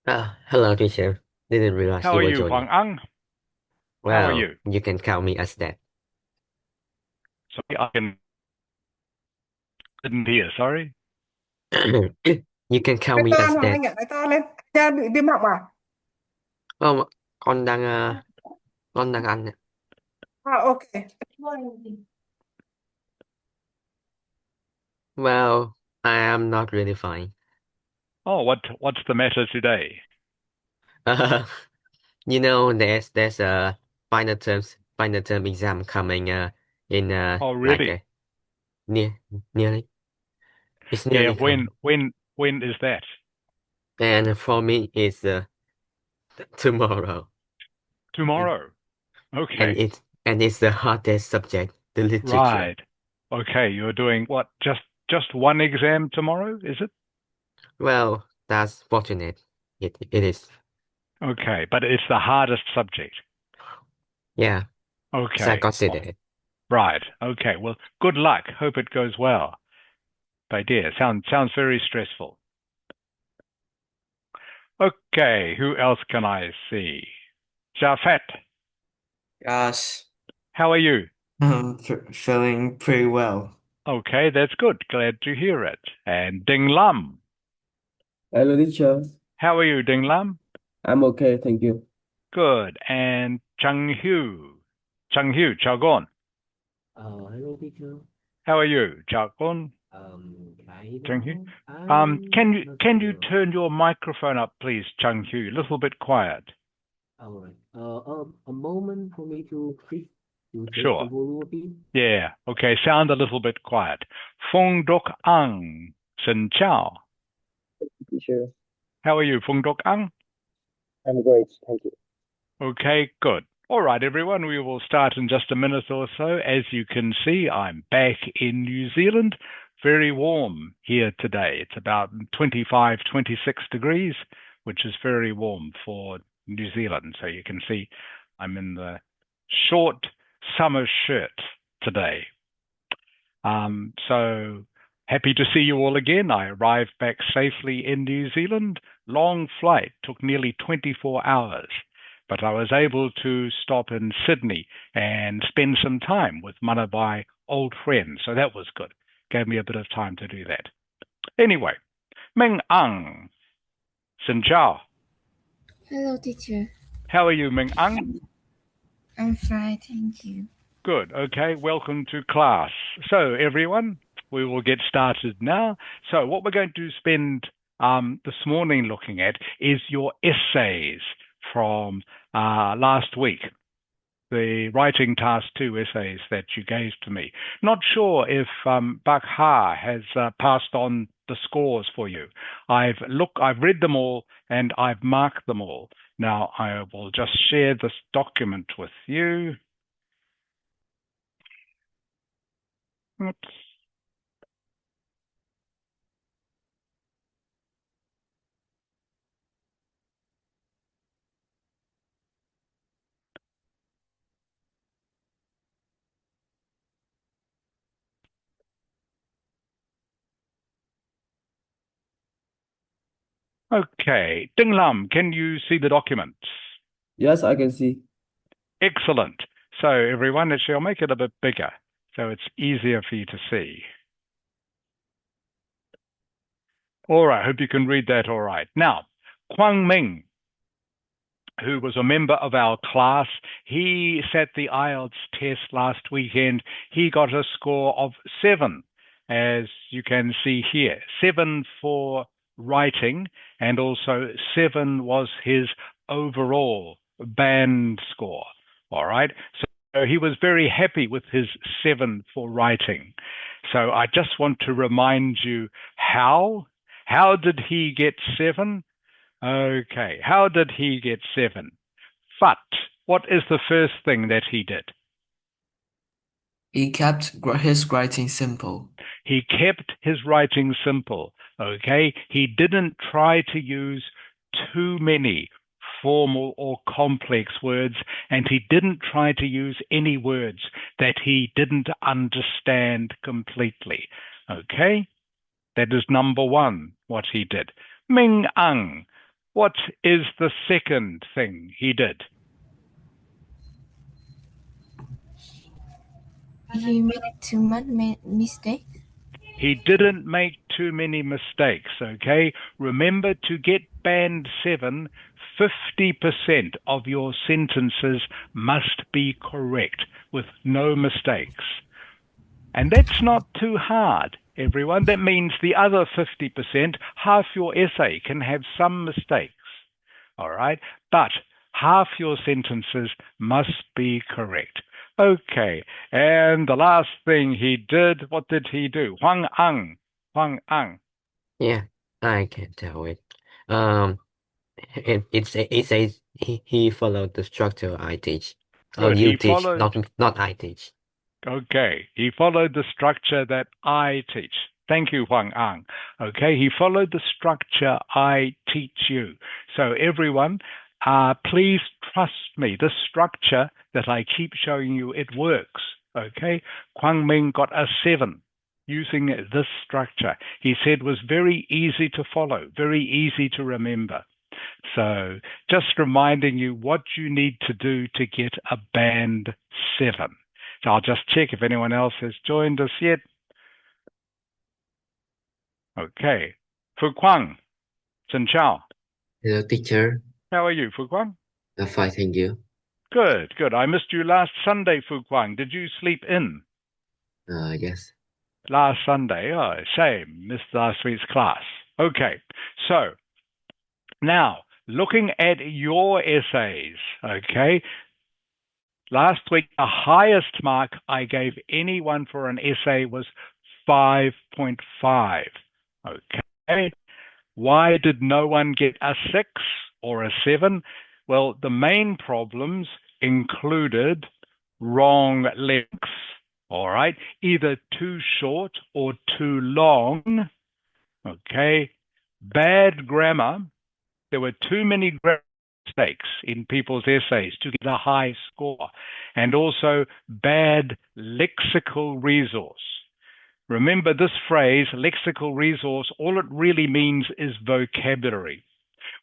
Hello, teacher. Didn't realize How you are were you, joining. Huang Ang? How are Well, you? you can count me as that. Sorry, didn't hear. Sorry. You can count Nói me to as nào that. anh ạ, nói to lên. Cha bị viêm họng à? Oh, con đang con đang ăn. À, ok. Well, I am not really fine. Oh, what's the matter today? Uh, there's a final term exam coming in Oh, like really? near nearly it's Yeah. nearly When coming. when when is that? And for me, it's tomorrow, Tomorrow. and Okay. it's the hardest subject, the literature. Right. Okay. You're doing what? Just one exam tomorrow, is it? Well, that's fortunate. It is. Okay, but it's the hardest subject. Yeah, so I Okay. consider it. Right. Okay. Well, good luck. Hope it goes well. But dear, sounds very stressful. Okay. Who else can I see? Jafet, Gosh, how are you? I'm feeling pretty well. Okay, that's good. Glad to hear it. And Ding Lam. Hello, teacher. How are you, Ding Lam? I'm okay, thank you. Good. And Chang Hu. Chang Hu, Chao Gon. Hello, teacher. How are you, Chao Gon? I Chang don't Hu. know. I'm not Can you sure. turn your microphone up, please, Chang Hu? A little bit quiet. All right. A moment for me to fix to take the Sure. volume a bit. Yeah. Okay, sound a little bit quiet. Fong Dok Ang. Sen Chao. Teacher, How are you, Fong Dok Ang? I'm great, thank you. Okay, good. All right, everyone, we will start in just a minute or so. As you can see, I'm back in New Zealand. Very warm here today. It's about 25, 26 degrees, which is very warm for New Zealand. So you can see I'm in the short summer shirt today. So happy to see you all again. I arrived back safely in New Zealand. Long flight, took nearly 24 hours, but I was able to stop in Sydney and spend some time with one of my old friends. So that was good. Gave me a bit of time to do that. Anyway, Ming Ang, Xin Chao. Hello, teacher. How are you, Ming Ang? I'm fine, thank you. Good. Okay. Welcome to class. So, everyone, we will get started now. So, what we're going to spend this morning looking at is your essays from last week, the writing task 2 essays that you gave to me. Not sure if Bak Ha has passed on the scores for you. I've read them all and I've marked them all. Now I will just share this document with you. Oops. Okay. Ding Lam, can you see the documents? Yes, I can see. Excellent. So everyone, actually, I'll make it a bit bigger so it's easier for you to see. All right. Hope you can read that all right. Now, Kwang Ming, who was a member of our class, he sat the Ielts test last weekend. He got a score of 7, as you can see here. 7 for writing, and also 7 was his overall band score. All right. So he was very happy with his 7 for writing. So I just want to remind you how. How did he get 7? Okay, how did he get 7? But what is the first thing that he did? He kept his writing simple. He kept his writing simple. Okay, he didn't try to use too many formal or complex words, and he didn't try to use any words that he didn't understand completely. Okay, that is number 1, what he did. Ming Ang, What is the second thing he did? He made too much mistake. He didn't make too many mistakes, okay? Remember, to get band 7, 50% of your sentences must be correct with no mistakes. And that's not too hard, everyone. That means the other 50%, half your essay, can have some mistakes, all right? But half your sentences must be correct. Okay, and the last thing he did, what did he do? Huang Ang. Yeah, I can tell it. It says he followed the structure I teach. Oh, Good, you he teach, followed. not I teach. Okay, he followed the structure that I teach. Thank you, Huang Ang. Okay, he followed the structure I teach you. So everyone, please trust me. The structure that I keep showing you, it works. Okay, Kwang Ming got a 7 using this structure. He said was very easy to follow, very easy to remember. So just reminding you what you need to do to get a band 7. So I'll just check if anyone else has joined us yet. Okay. Fu Kwang, Chen Chao. Hello, teacher. How are you, Fu Kwang? Fine, thank you. Good, good. I missed you last Sunday, Fu Kwang. Did you sleep in? Yes. Last Sunday. Oh, shame. Missed last week's class. Okay. So now looking at your essays, okay. Last week, the highest mark I gave anyone for an essay was 5.5. Okay. Why did no one get a 6 or a 7? Well, the main problems included wrong lengths, all right, either too short or too long, okay, bad grammar. There were too many grammar mistakes in people's essays to get a high score, and also bad lexical resource. Remember this phrase, lexical resource, all it really means is vocabulary.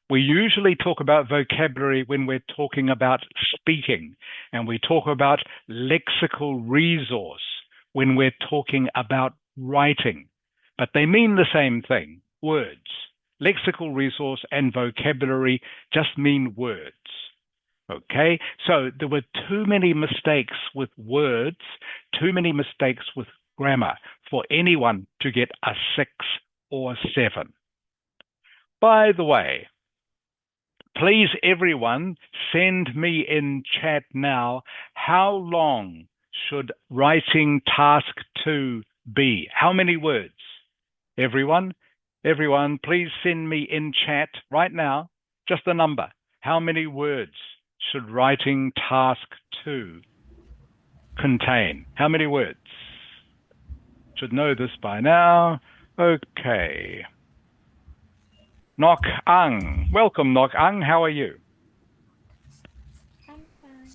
We usually talk about vocabulary when we're talking about speaking, and we talk about lexical resource when we're talking about writing. But they mean the same thing, words. Lexical resource and vocabulary just mean words. Okay, so there were too many mistakes with words, too many mistakes with grammar for anyone to get a 6 or 7. By the way, please everyone send me in chat now, how long should writing task 2 be? How many words? Everyone, please send me in chat right now, just the number. How many words should writing task 2 contain? How many words? Should know this by now. Okay. Nok Ang. Welcome, Nok Ang. How are you? I'm fine.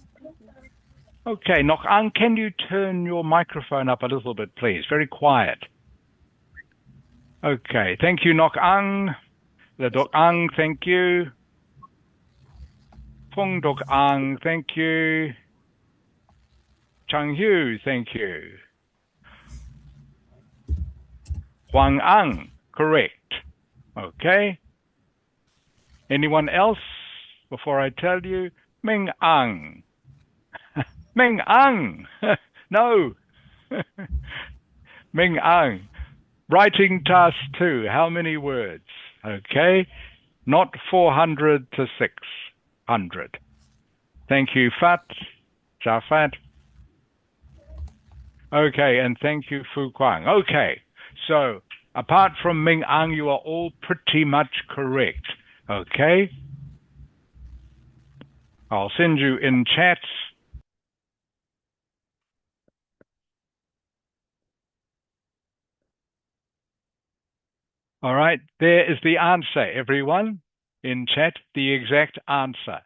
Okay, Nok Ang, can you turn your microphone up a little bit, please? Very quiet. Okay, thank you, Nok Ang. The Dok Ang, thank you. Fung Dok Ang, thank you. Chang Hu, thank you. Huang Ang, correct. Okay. Anyone else before I tell you? Ming Ang. Ming Ang. No. Ming Ang. Writing task 2. How many words? Okay. Not 400 to 600. Thank you, Fat. Jafat. Okay, and thank you, Fu Kwang. Okay, so apart from Ming Ang, you are all pretty much correct. Okay? I'll send you in chats. All right, there is the answer, everyone. In chat, the exact answer.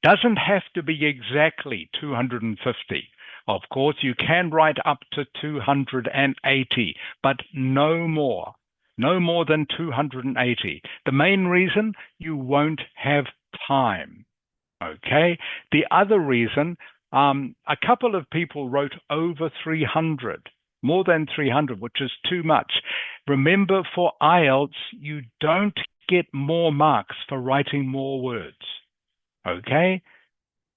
Doesn't have to be exactly 250. Of course, you can write up to 280, but no more. No more than 280. The main reason, you won't have time. Okay? The other reason, a couple of people wrote over 300, more than 300, which is too much. Remember, for IELTS, you don't get more marks for writing more words. Okay?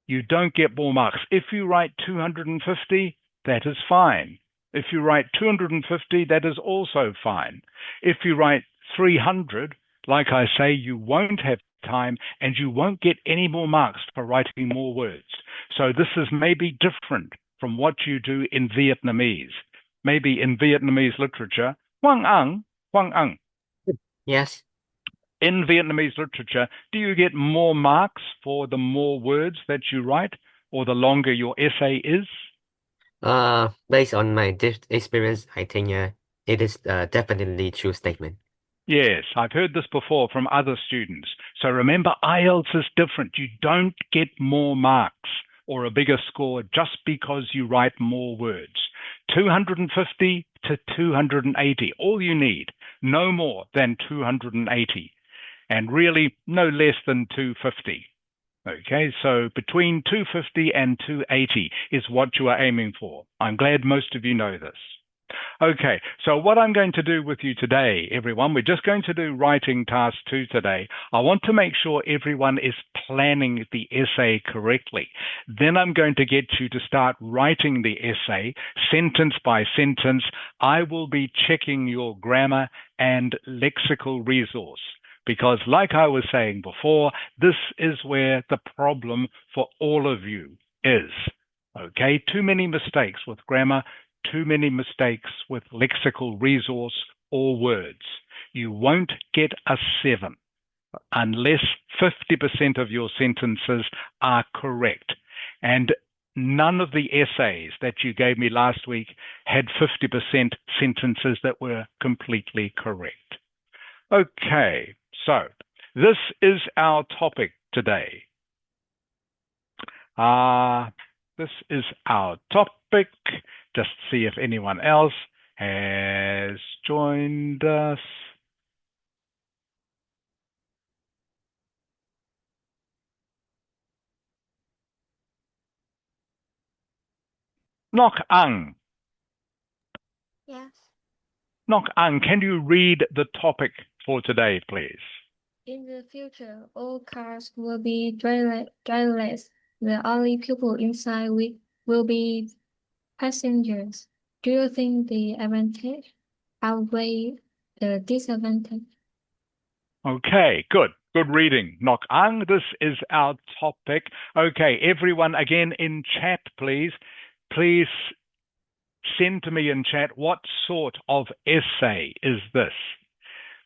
You don't get more marks. If you write 250, that is fine. If you write 250, that is also fine. If you write 300, like I say, you won't have time and you won't get any more marks for writing more words. So this is maybe different from what you do in Vietnamese. Maybe in Vietnamese literature, Hoang Ang. Yes. In Vietnamese literature, do you get more marks for the more words that you write or the longer your essay is? Based on my experience, I think it is definitely true statement. Yes, I've heard this before from other students. So remember, IELTS is different. You don't get more marks or a bigger score just because you write more words. 250 to 280, all you need, no more than 280, and really no less than 250. Okay, so between 250 and 280 is what you are aiming for. I'm glad most of you know this. Okay, so what I'm going to do with you today, everyone, we're just going to do writing task 2 today. I want to make sure everyone is planning the essay correctly. Then I'm going to get you to start writing the essay, sentence by sentence. I will be checking your grammar and lexical resource. Because like I was saying before, this is where the problem for all of you is. Okay, too many mistakes with grammar, too many mistakes with lexical resource or words. You won't get a 7 unless 50% of your sentences are correct. And none of the essays that you gave me last week had 50% sentences that were completely correct. Okay, so this is our topic today. This is our topic. Just see if anyone else has joined us. Nok Ang. Yes. Nok Ang, can you read the topic for today, please? In the future, all cars will be driverless. The only people inside will be passengers. Do you think the advantage outweigh the disadvantage? Okay, good. Good reading. Nok Ang, this is our topic. Okay, everyone again in chat, please. Please send to me in chat what sort of essay is this.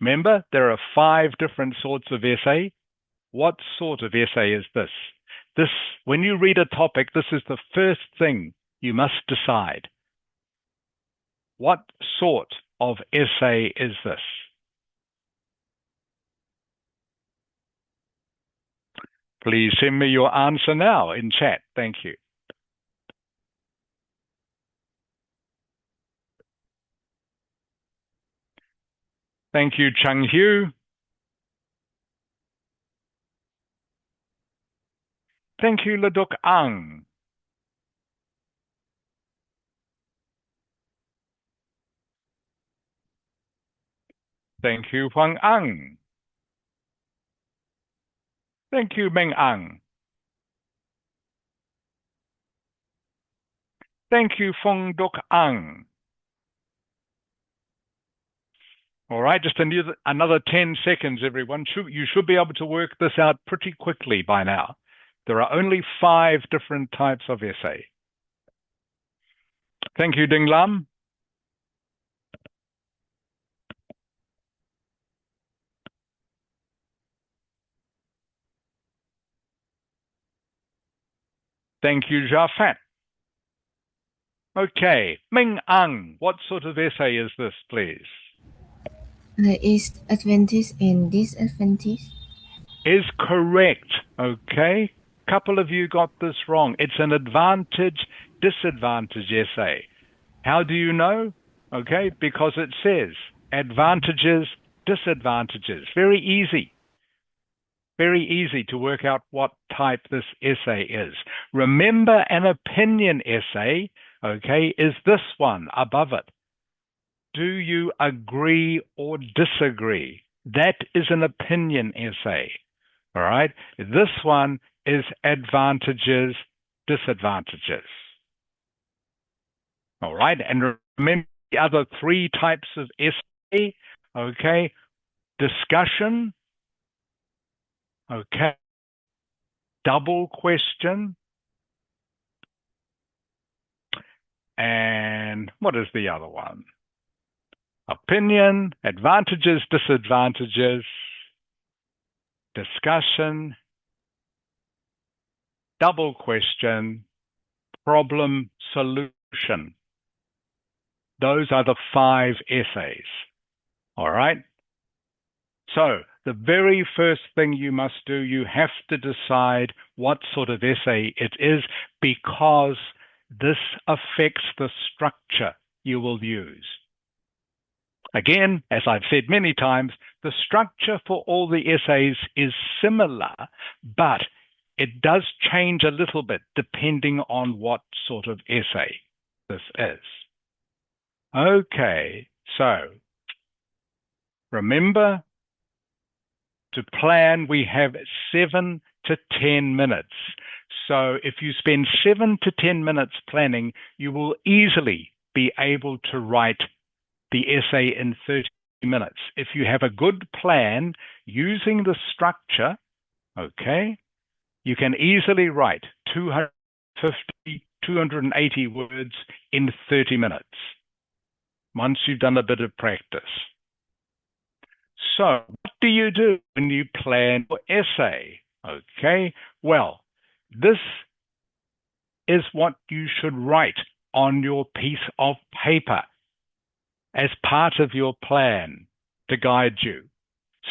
Remember, there are 5 different sorts of essay. What sort of essay is this? This, when you read a topic, this is the first thing you must decide. What sort of essay is this? Please send me your answer now in chat. Thank you. Thank you, Chung Hu. Thank you, Laduk Ang. Thank you, Huang Ang. Thank you, Meng Ang. Thank you, Fong Duk Ang. All right, just another 10 seconds, everyone. You should be able to work this out pretty quickly by now. There are only 5 different types of essay. Thank you, Ding Lam. Thank you, Jafat. Okay, Ming Ang, what sort of essay is this, please? Is advantage and disadvantage? Is correct. Okay, couple of you got this wrong. It's an advantage, disadvantage essay. How do you know? Okay, because it says advantages, disadvantages. Very easy. Very easy to work out what type this essay is. Remember, an opinion essay, okay, is this one above it. Do you agree or disagree? That is an opinion essay. All right. This one is advantages, disadvantages. All right. And remember the other three types of essay. Okay. Discussion. Okay. Double question. And what is the other one? Opinion, advantages, disadvantages, discussion, double question, problem solution. Those are the 5 essays. All right? So the very first thing you must do, you have to decide what sort of essay it is, because this affects the structure you will use. Again, as I've said many times, the structure for all the essays is similar, but it does change a little bit depending on what sort of essay this is. Okay, so remember to plan, we have 7 to 10 minutes. So if you spend 7 to 10 minutes planning, you will easily be able to write the essay in 30 minutes. If you have a good plan using the structure, okay, you can easily write 250, 280 words in 30 minutes once you've done a bit of practice. So what do you do when you plan your essay? Okay, well, this is what you should write on your piece of paper as part of your plan to guide you.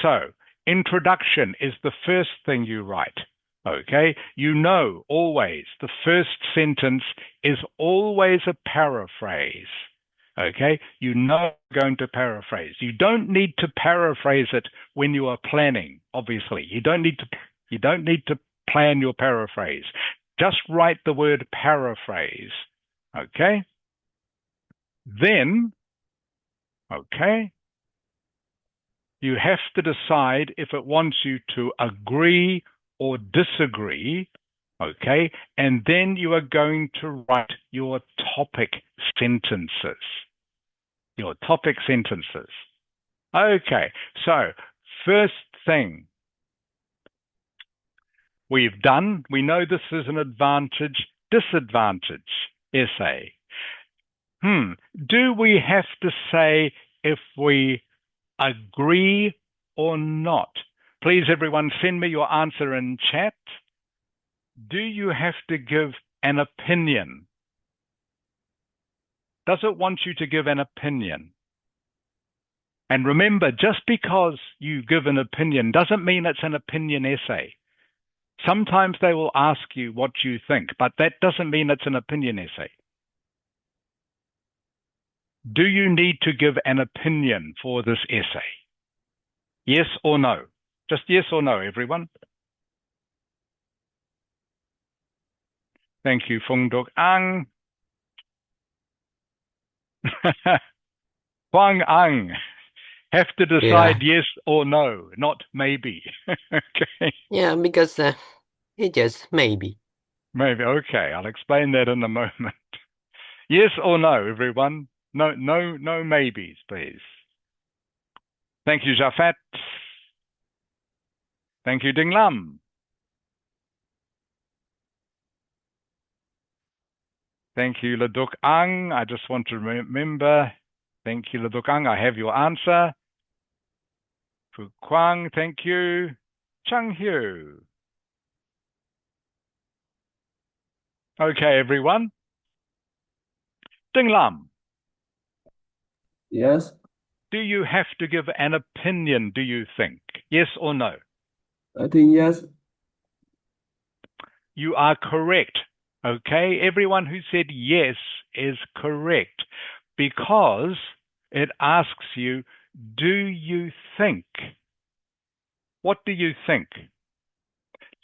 So, introduction is the first thing you write, okay? You know always the first sentence is always a paraphrase, okay? You know you're going to paraphrase. You don't need to paraphrase it when you are planning, obviously. You don't need to plan your paraphrase. Just write the word paraphrase, okay? Then, okay, you have to decide if it wants you to agree or disagree, okay? And then you are going to write your topic sentences. Your topic sentences. Okay, so first thing we've done, we know this is an advantage, disadvantage essay. Do we have to say if we agree or not? Please, everyone, send me your answer in chat. Do you have to give an opinion? Does it want you to give an opinion? And remember, just because you give an opinion doesn't mean it's an opinion essay. Sometimes they will ask you what you think, but that doesn't mean it's an opinion essay. Do you need to give an opinion for this essay? Yes or no? Just yes or no, everyone. Thank you, Phung Duk Ang. Huang Ang. Have to decide yes or no, not maybe. Okay. Yeah, because it just maybe. Maybe. Okay, I'll explain that in a moment. Yes or no, everyone? No maybes, please. Thank you, Jafat. Thank you, Ding Lam. Thank you, Laduk Ang. I just want to remember. Thank you, Laduk Ang. I have your answer. Fu Kwang, thank you. Chang Hu. Okay, everyone. Ding Lam. Yes, Do you have to give an opinion, do you think? Yes or no? I think yes. You are correct. Okay, everyone who said yes is correct, because it asks you, Do you think? What do you think?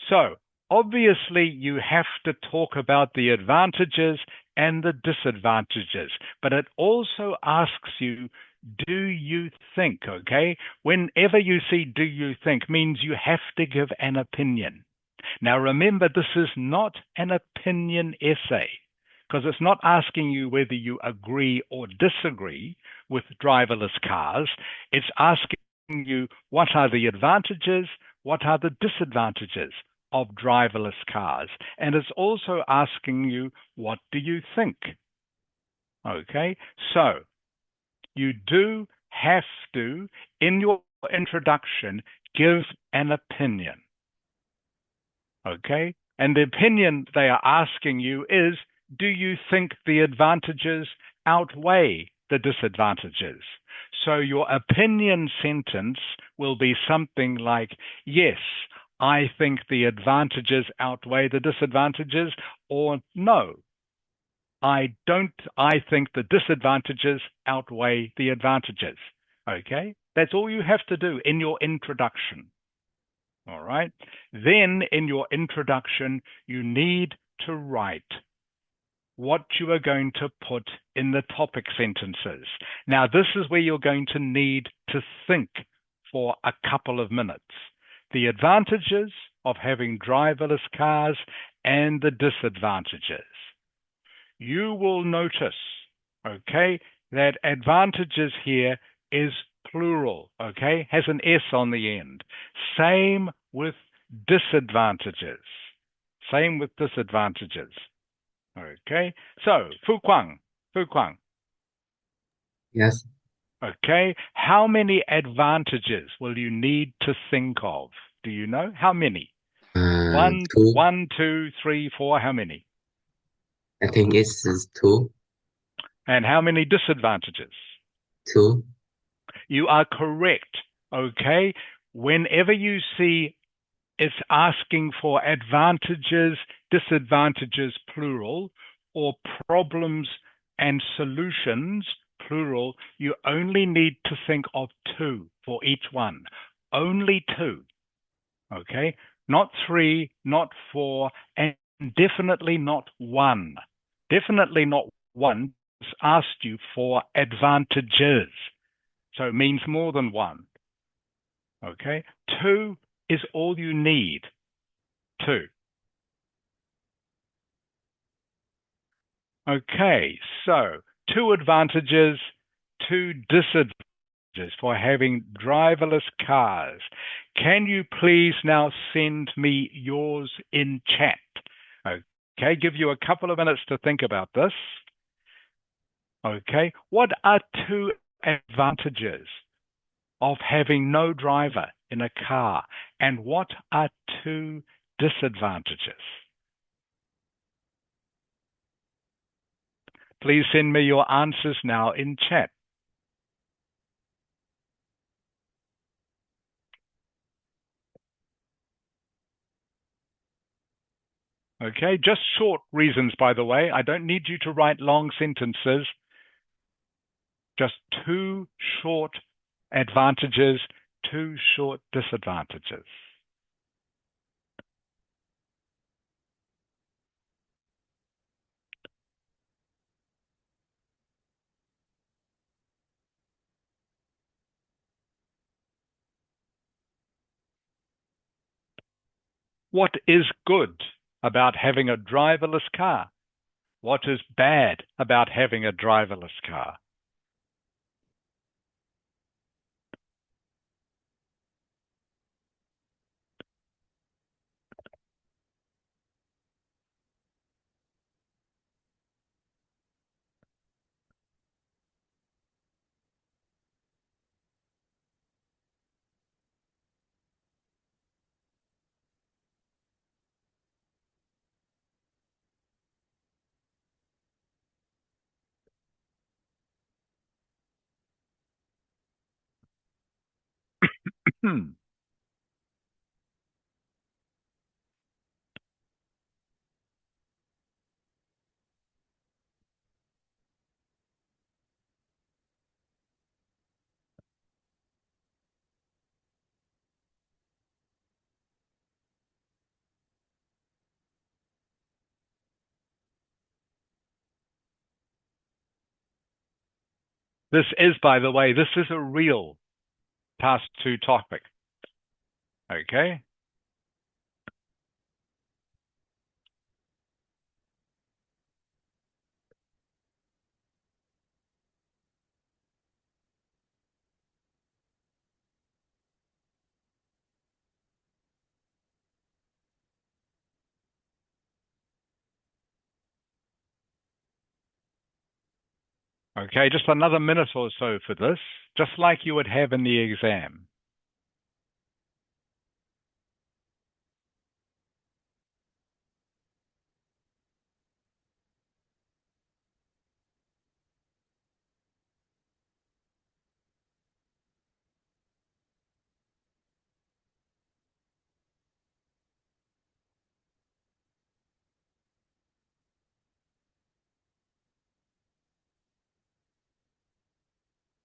So, obviously, you have to talk about the advantages and the disadvantages, but it also asks you, do you think? Okay? Whenever you see do you think means you have to give an opinion. Now, remember, this is not an opinion essay because it's not asking you whether you agree or disagree with driverless cars. It's asking you what are the advantages, what are the disadvantages of driverless cars. And it's also asking you, what do you think? Okay, so you do have to, in your introduction, give an opinion. Okay, and the opinion they are asking you is, do you think the advantages outweigh the disadvantages? So your opinion sentence will be something like, yes, I think the advantages outweigh the disadvantages, or no, I don't. I think the disadvantages outweigh the advantages. Okay? That's all you have to do in your introduction. All right? Then in your introduction, you need to write what you are going to put in the topic sentences. Now, this is where you're going to need to think for a couple of minutes. The advantages of having driverless cars and the disadvantages. You will notice, okay, that advantages here is plural, okay, has an S on the end. Same with disadvantages. Same with disadvantages. Okay, so Fu Kuang. Yes. Okay, how many advantages will you need to think of? Do you know? How many? Two. 1, 2, 3, 4, how many? I think it's two. And how many disadvantages? Two. You are correct. Okay. Whenever you see it's asking for advantages, disadvantages, plural, or problems and solutions, plural, you only need to think of two for each one. Only two. Okay. Not three, not four, and definitely not one. Definitely not one. It's asked you for advantages. So it means more than one. Okay. Two is all you need. Two. Okay. So two advantages, two disadvantages for having driverless cars. Can you please now send me yours in chat? Okay. Give you a couple of minutes to think about this. Okay. What are two advantages of having no driver in a car, and what are two disadvantages? Please send me your answers now in chat. Okay, just short reasons, by the way. I don't need you to write long sentences. Just two short advantages, two short disadvantages. What is good about having a driverless car? What is bad about having a driverless car? Hmm. This is, by the way, this is a real task 2 topic. Okay. Okay, just another minute or so for this, just like you would have in the exam.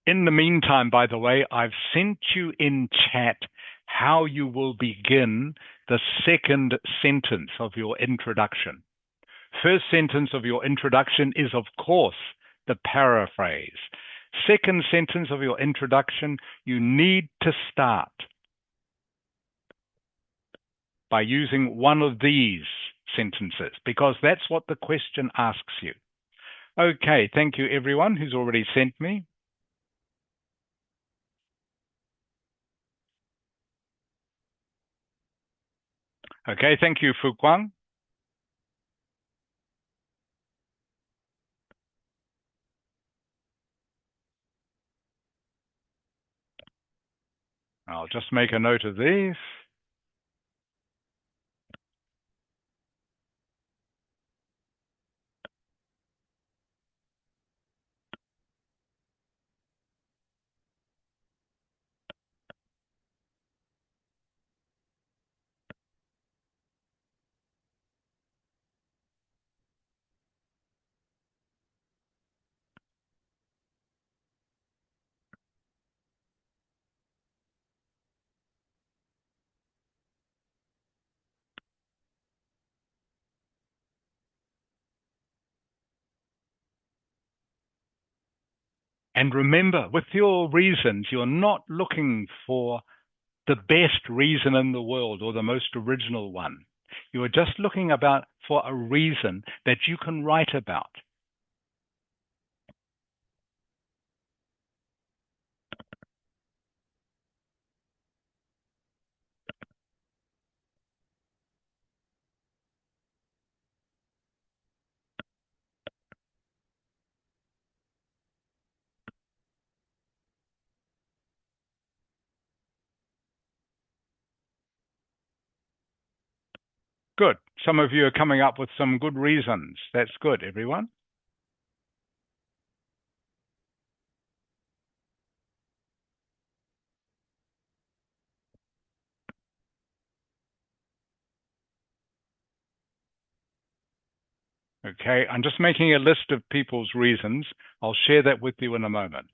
In the meantime, by the way, I've sent you in chat how you will begin the second sentence of your introduction. First sentence of your introduction is, of course, the paraphrase. Second sentence of your introduction, you need to start by using one of these sentences, because that's what the question asks you. Okay, thank you everyone who's already sent me. Okay, thank you, Fu Guang. I'll just make a note of these. And remember, with your reasons, you're not looking for the best reason in the world or the most original one. You are just looking for a reason that you can write about. Good. Some of you are coming up with some good reasons. That's good, everyone. Okay, I'm just making a list of people's reasons. I'll share that with you in a moment.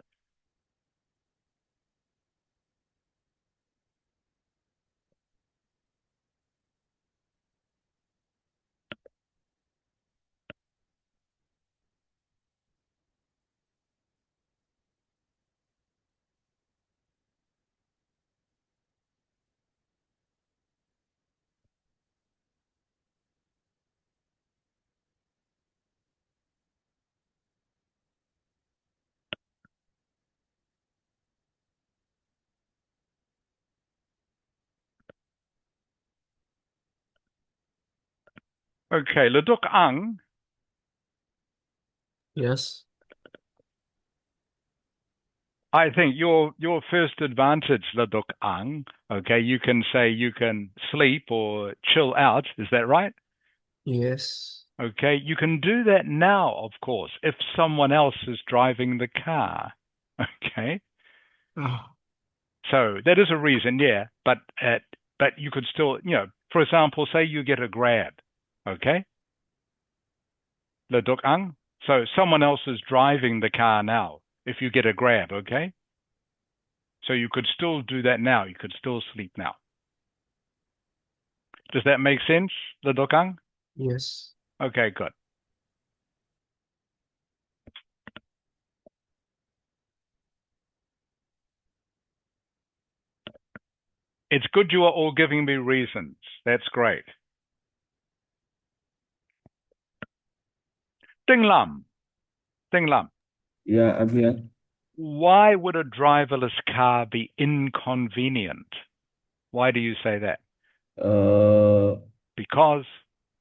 Okay, Leduk Ang, Yes. I think your first advantage, Leduk Ang, okay, you can say you can sleep or chill out. Is that right? Yes. Okay, you can do that now, of course, if someone else is driving the car. Okay, Oh, so that is a reason, yeah, but you could still, for example, say you get a grab, okay, le duk ang. So someone else is driving the car now. If you get a grab, okay, so you could still do that now. You could still sleep now. Does that make sense, le duk ang? yes. Okay, good. It's good you are all giving me reasons. That's great. Ding Lam. Ding Lam. Yeah, I'm here. Why would a driverless car be inconvenient? Why do you say that? Because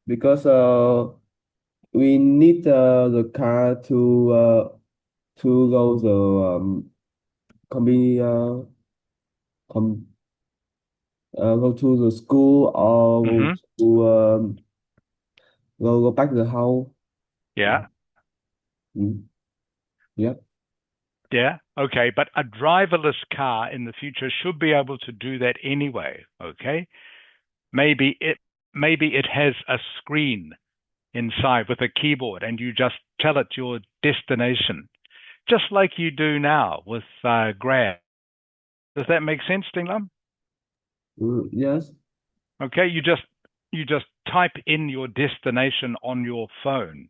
Because we need the car to go the convenience com go to the school or go to go back to the house. yeah, Mm. Yeah. yeah, okay, but a driverless car in the future should be able to do that anyway, okay? Maybe it has a screen inside with a keyboard and you just tell it your destination, just like you do now with Grab. Does that make sense, Ding Lam? Yes. Okay, you just type in your destination on your phone,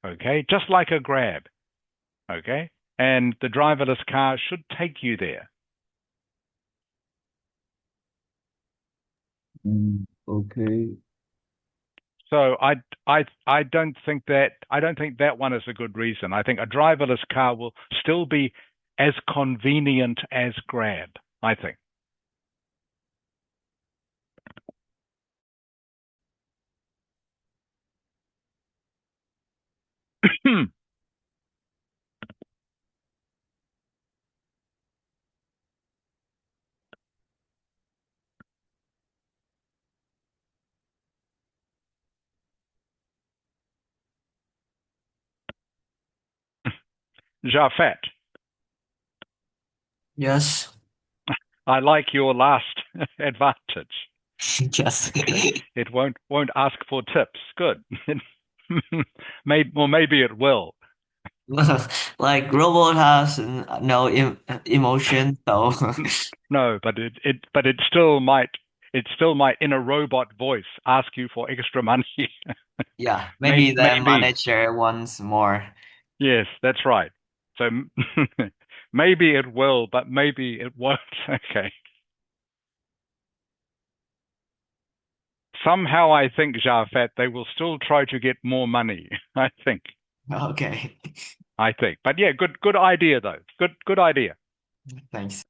okay, just like a Grab, okay, and the driverless car should take you there. Okay. So I don't think that one is a good reason. I think a driverless car will still be as convenient as Grab, I think. Jafet, Yes. I like your last advantage. Yes. It won't ask for tips. Good. Maybe it will. Like robot has no emotion, so No, but it still might in a robot voice ask you for extra money. yeah, maybe the Maybe. manager wants more. Yes, that's right. So maybe it will, but maybe it won't. Okay. Somehow I think, Jafet, they will still try to get more money. I think. Okay. But yeah, good idea though. Good idea. Thanks.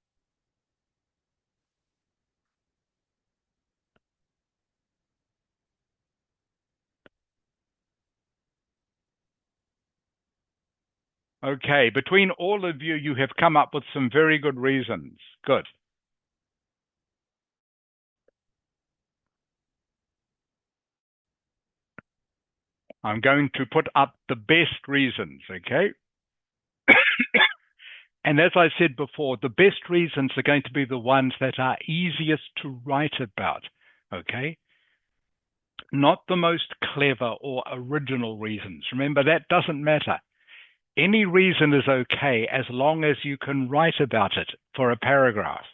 Okay, between all of you, you have come up with some very good reasons. Good. I'm going to put up the best reasons, okay? And as I said before, the best reasons are going to be the ones that are easiest to write about, okay? Not the most clever or original reasons. Remember, that doesn't matter. Any reason is okay as long as you can write about it for a paragraph.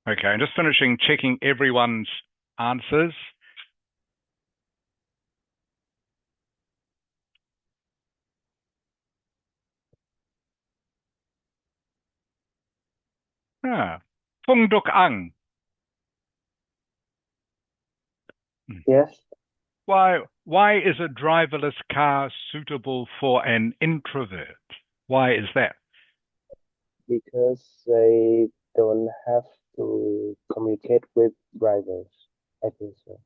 Okay, I'm just finishing checking everyone's answers. Fung Duk Ang. Yes, Why is a driverless car suitable for an introvert? Why is that? because they don't have to communicate with drivers. I think so.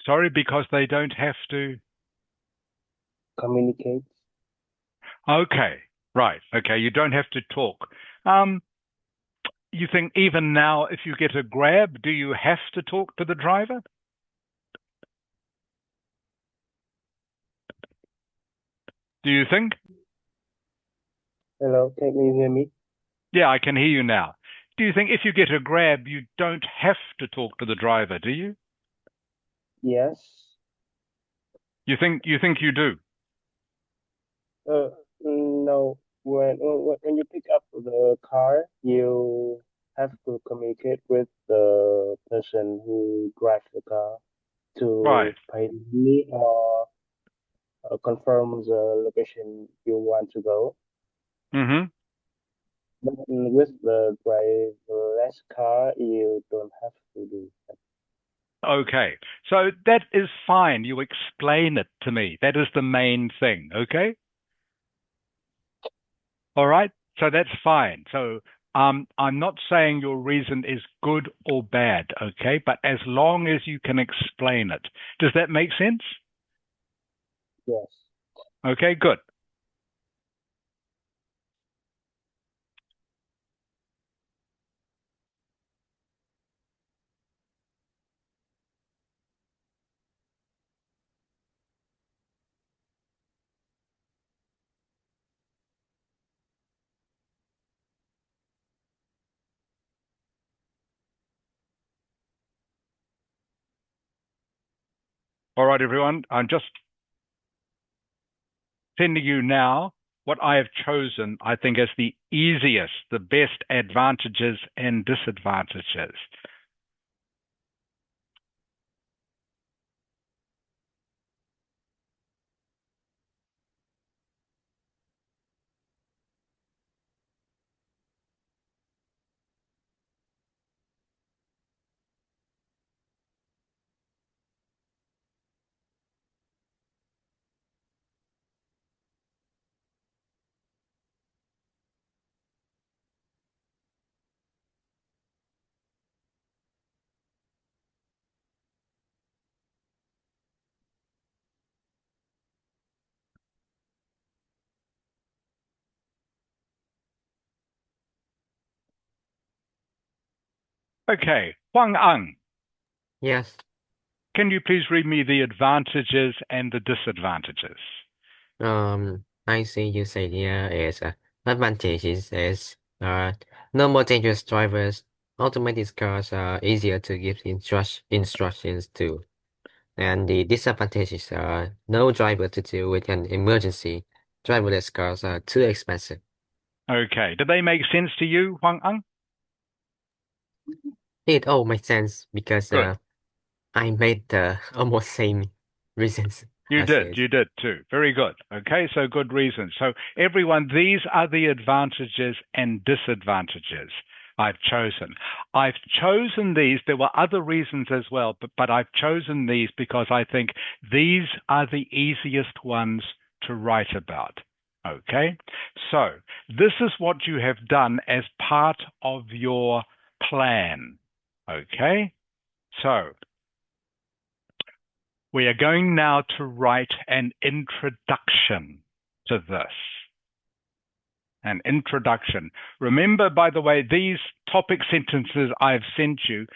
Sorry, because they don't have to. Communicate. Okay, right. Okay, you don't have to talk. You think even now, if you get a Grab, do you have to talk to the driver? Do you think? Hello, can you hear me? Yeah, I can hear you now. Do you think if you get a Grab, you don't have to talk to the driver, do you? Yes, You think you do? No, when you pick up the car, you have to communicate with the person who drives the car Right. to pay the money or confirm the location you want to go. Mm-hmm. But with the driverless car, you don't have to do that. Okay. So that is fine. You explain it to me. That is the main thing. Okay. All right. So that's fine. So I'm not saying your reason is good or bad. Okay. But as long as you can explain it. Does that make sense? Yes. Okay. Good. All right, everyone. I'm just sending you now what I have chosen, I think, as the easiest, the best advantages and disadvantages. Okay, Huang Ang, Yes. can you please read me the advantages and the disadvantages? I see you say here is advantages is no more dangerous drivers. Automated cars are easier to give instructions to. And the disadvantages are no driver to deal with an emergency. Driverless cars are too expensive. Okay, do they make sense to you, Huang Ang? It all makes sense because Good. I made the almost same reasons You as did this. too. Very good. Okay, so good reasons. So everyone, these are the advantages and disadvantages I've chosen. I've chosen these. There were other reasons as well, but I've chosen these because I think these are the easiest ones to write about. Okay, so this is what you have done as part of your plan. Okay, so we are going now to write an introduction to this. An introduction. Remember, by the way, these topic sentences I've sent you,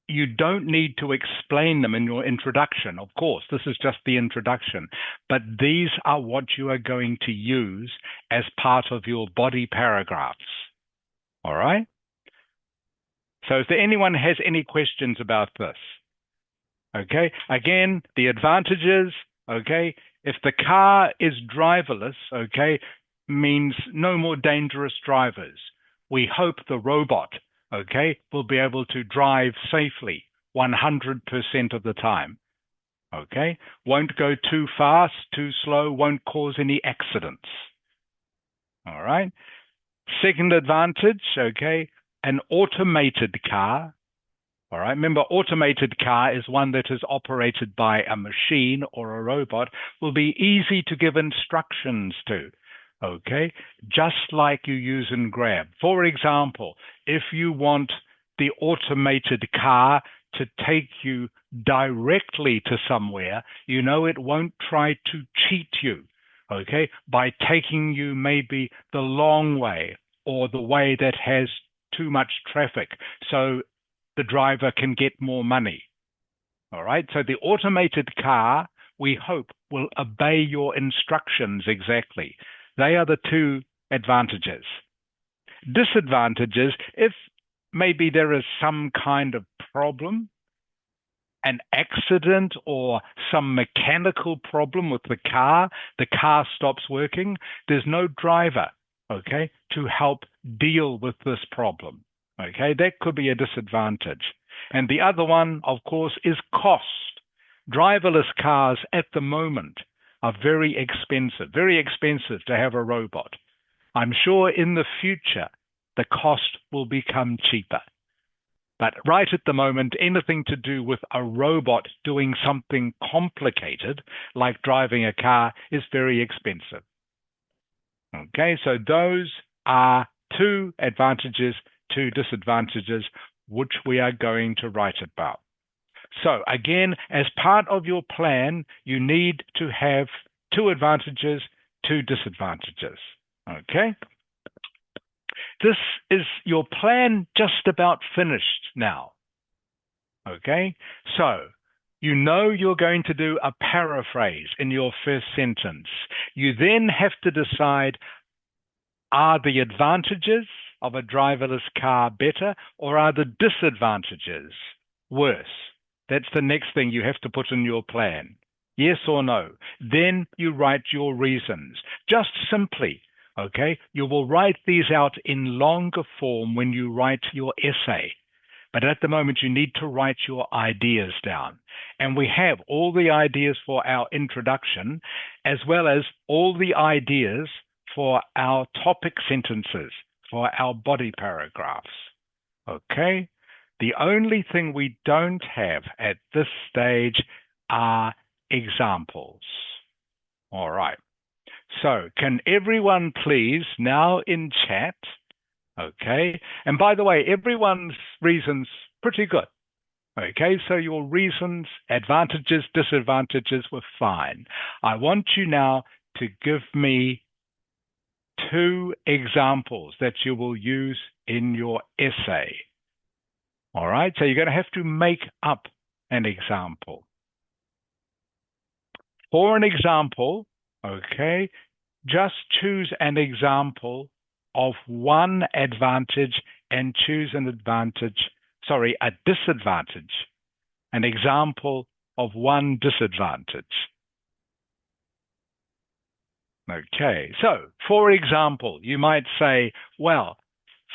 you don't need to explain them in your introduction. Of course, this is just the introduction. But these are what you are going to use as part of your body paragraphs. All right? So if anyone has any questions about this, okay, again, the advantages, okay, if the car is driverless, okay, means no more dangerous drivers. We hope the robot, okay, will be able to drive safely 100% of the time, okay, won't go too fast, too slow, won't cause any accidents. All right. Second advantage, okay, an automated car. All right. Remember, automated car is one that is operated by a machine or a robot, will be easy to give instructions to. Okay. Just like you use in Grab. For example, if you want the automated car to take you directly to somewhere, you know it won't try to cheat you. Okay. By taking you maybe the long way or the way that has too much traffic. So the driver can get more money. All right. So the automated car, we hope, will obey your instructions exactly. They are the two advantages. Disadvantages, if maybe there is some kind of problem, an accident or some mechanical problem with the car stops working, there's no driver, okay, to help deal with this problem. Okay, that could be a disadvantage. And the other one, of course, is cost. Driverless cars at the moment are very expensive to have a robot. I'm sure in the future, the cost will become cheaper. But right at the moment, anything to do with a robot doing something complicated, like driving a car, is very expensive. Okay, so those are 2 advantages, 2 disadvantages, which we are going to write about. So again, as part of your plan, you need to have 2 advantages, 2 disadvantages. Okay? This is your plan just about finished now. Okay? So, you know you're going to do a paraphrase in your first sentence. You then have to decide, are the advantages of a driverless car better, or are the disadvantages worse? That's the next thing you have to put in your plan. Yes or no? Then you write your reasons. Just simply, okay? You will write these out in longer form when you write your essay. But at the moment, you need to write your ideas down. And we have all the ideas for our introduction, as well as all the ideas for our topic sentences, for our body paragraphs. Okay? The only thing we don't have at this stage are examples. All right. So can everyone please now in chat, okay? And by the way, everyone's reasons pretty good. Okay, so your reasons, advantages, disadvantages were fine. I want you now to give me 2 examples that you will use in your essay. All right, so you're going to have to make up an example. For an example, okay, just choose an example of one advantage and choose a disadvantage. An example of one disadvantage. Okay, so for example, you might say, well,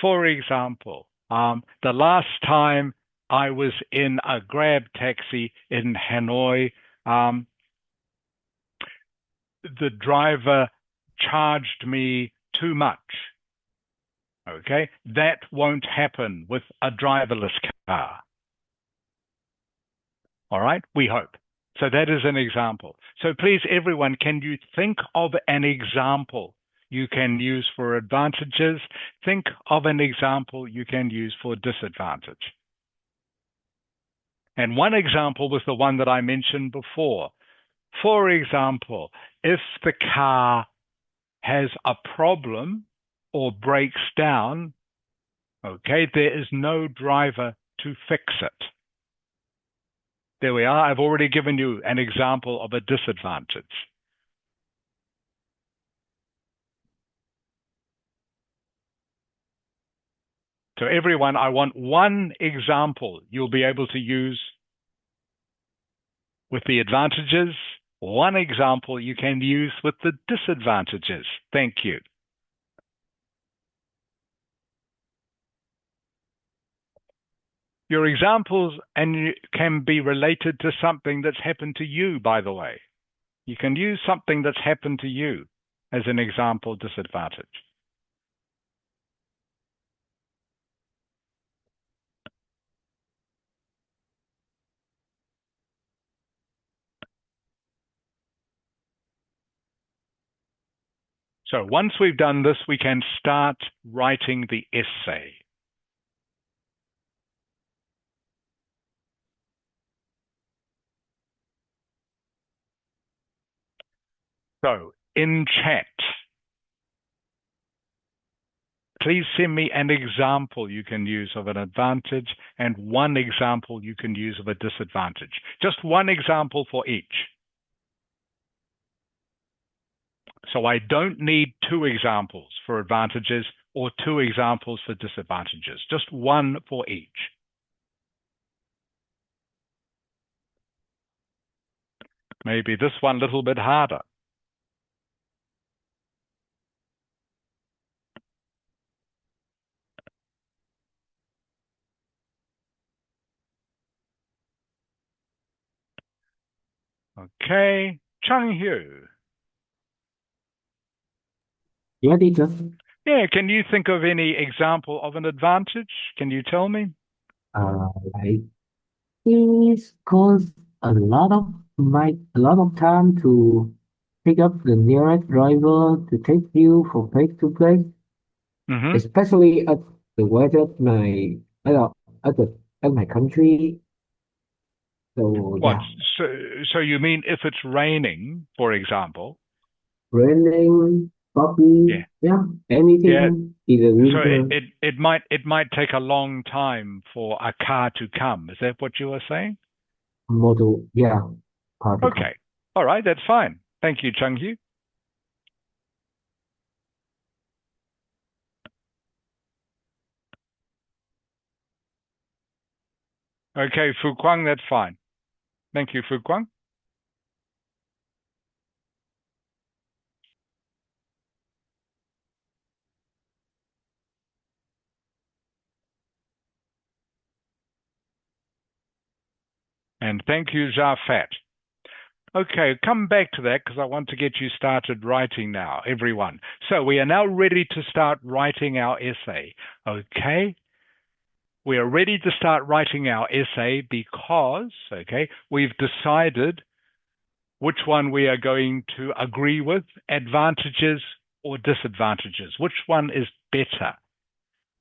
for example, the last time I was in a Grab taxi in Hanoi, the driver charged me too much. Okay, that won't happen with a driverless car. All right, we hope. So that is an example. So please, everyone, can you think of an example you can use for advantages? Think of an example you can use for disadvantage. And one example was the one that I mentioned before. For example, if the car has a problem or breaks down, okay, there is no driver to fix it. There we are. I've already given you an example of a disadvantage. So everyone, I want one example you'll be able to use with the advantages, one example you can use with the disadvantages. Thank you. Your examples can be related to something that's happened to you, by the way. You can use something that's happened to you as an example disadvantage. So once we've done this, we can start writing the essay. So in chat, please send me an example you can use of an advantage and one example you can use of a disadvantage. Just one example for each. So I don't need 2 examples for advantages or 2 examples for disadvantages, just one for each. Maybe this one a little bit harder. Okay, Chung Hu. Yeah, teacher. Yeah, can you think of any example of an advantage? Can you tell me? Like it costs a lot of time to pick up the nearest driver to take you from place to place, Mm-hmm. especially at the weather at my country. So What? yeah, So you mean if it's raining, for example? raining, foggy, Yeah. yeah, Yeah. anything in the So winter it might take a long time for a car to come. Is that what you were saying? model, yeah, particle. Okay. All right, that's fine. Thank you, Chung Hu. Okay, Fu Kwang, that's fine. Thank you, Fu Kwang. And thank you, Jafet. Okay, come back to that because I want to get you started writing now, everyone. So we are now ready to start writing our essay. Okay? We are ready to start writing our essay because, okay, we've decided which one we are going to agree with, advantages or disadvantages. Which one is better?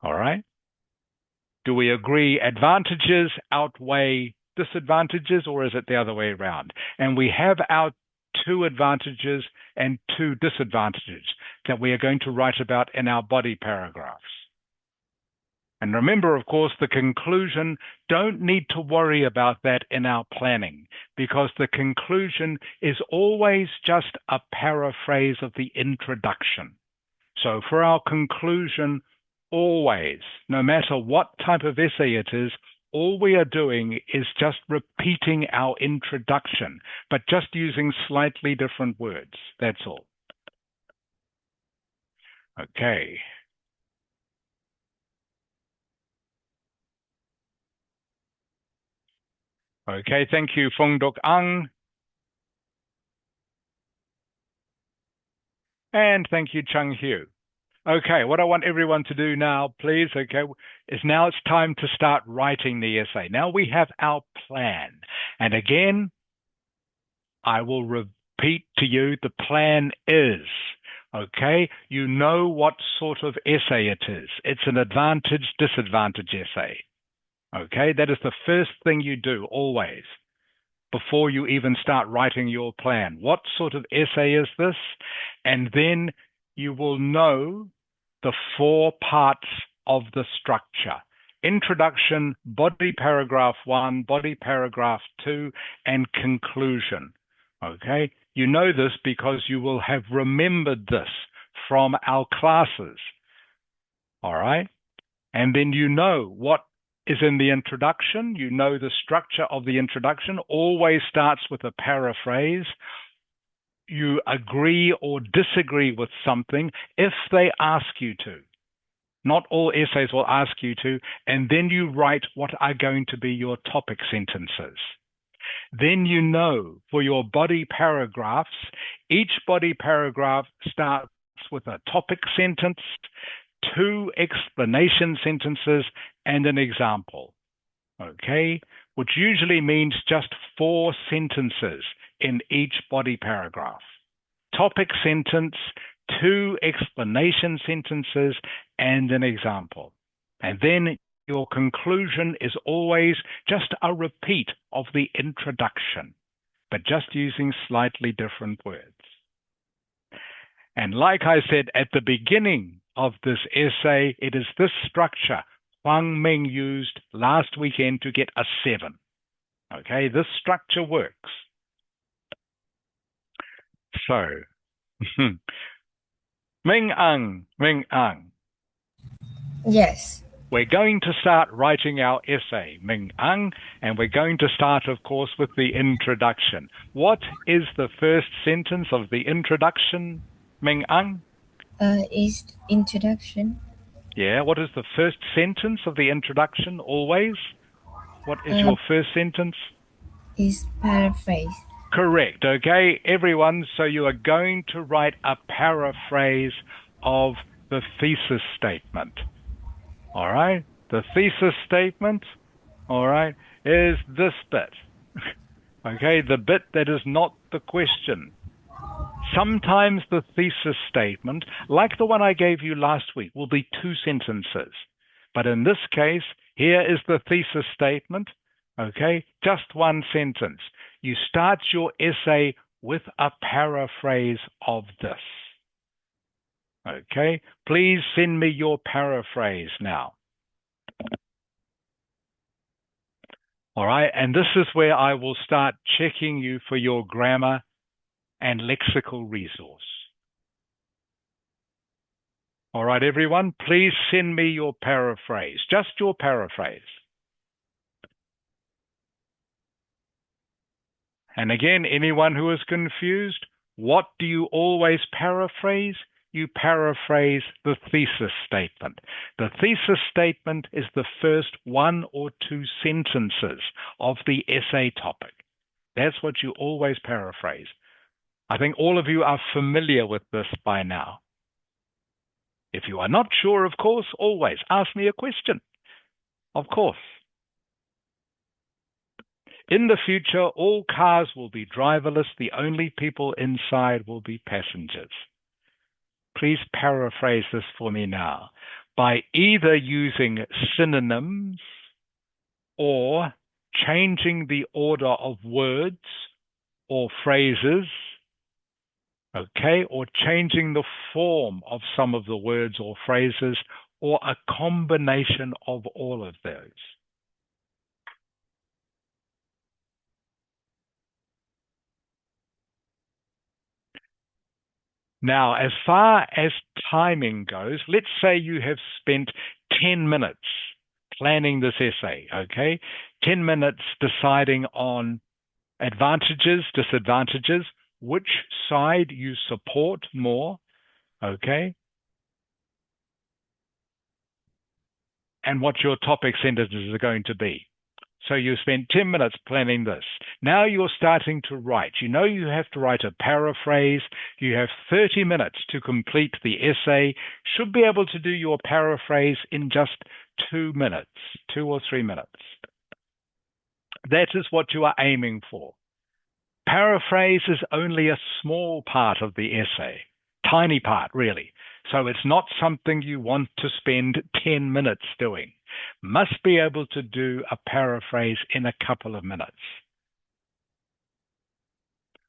All right? Do we agree advantages outweigh disadvantages, or is it the other way around? And we have our 2 advantages and 2 disadvantages that we are going to write about in our body paragraphs. And remember, of course, the conclusion, don't need to worry about that in our planning because the conclusion is always just a paraphrase of the introduction. So for our conclusion, always, no matter what type of essay it is, all we are doing is just repeating our introduction, but just using slightly different words. That's all. Okay. Okay, thank you, Fong Dok Ang. And thank you, Chung Hu. Okay, what I want everyone to do now, please, okay, is now it's time to start writing the essay. Now we have our plan. And again, I will repeat to you, the plan is, okay, you know what sort of essay it is. It's an advantage, disadvantage essay. Okay, that is the first thing you do always before you even start writing your plan. What sort of essay is this? And then you will know the 4 parts of the structure. Introduction, body paragraph 1, body paragraph 2, and conclusion. Okay? You know this because you will have remembered this from our classes. All right? And then you know what is in the introduction. You know the structure of the introduction always starts with a paraphrase. You agree or disagree with something if they ask you to. Not all essays will ask you to, and then you write what are going to be your topic sentences. Then you know for your body paragraphs, each body paragraph starts with a topic sentence, 2 explanation sentences, and an example. Okay? Which usually means just 4 sentences in each body paragraph. Topic sentence, 2 explanation sentences, and an example. And then your conclusion is always just a repeat of the introduction, but just using slightly different words. And like I said at the beginning of this essay, it is this structure Huang Ming used last weekend to get a 7. Okay, this structure works. So, Ming Ang. Yes. We're going to start writing our essay, Ming Ang, and we're going to start, of course, with the introduction. What is the first sentence of the introduction, Ming Ang? Is introduction. Yeah, what is the first sentence of the introduction, always? What is your first sentence? Is paraphrase. Correct, okay, everyone, so you are going to write a paraphrase of the thesis statement. All right, the thesis statement, all right, is this bit. Okay, the bit that is not the question. Sometimes the thesis statement, like the one I gave you last week, will be 2 sentences. But in this case, here is the thesis statement, okay, just 1 sentence. You start your essay with a paraphrase of this. Okay, please send me your paraphrase now. All right, and this is where I will start checking you for your grammar and lexical resource. All right, everyone, please send me your paraphrase, just your paraphrase. And again, anyone who is confused, what do you always paraphrase? You paraphrase the thesis statement. The thesis statement is the first 1 or 2 sentences of the essay topic. That's what you always paraphrase. I think all of you are familiar with this by now. If you are not sure, of course, always ask me a question. Of course. In the future, all cars will be driverless. The only people inside will be passengers. Please paraphrase this for me now by either using synonyms or changing the order of words or phrases, okay, or changing the form of some of the words or phrases, or a combination of all of those. Now, as far as timing goes, let's say you have spent 10 minutes planning this essay, okay? 10 minutes deciding on advantages, disadvantages, which side you support more, okay? And what your topic sentences are going to be. So you spent 10 minutes planning this. Now you're starting to write. You know you have to write a paraphrase. You have 30 minutes to complete the essay. Should be able to do your paraphrase in just 2 minutes, 2 or 3 minutes. That is what you are aiming for. Paraphrase is only a small part of the essay, tiny part, really. So it's not something you want to spend 10 minutes doing. Must be able to do a paraphrase in a couple of minutes.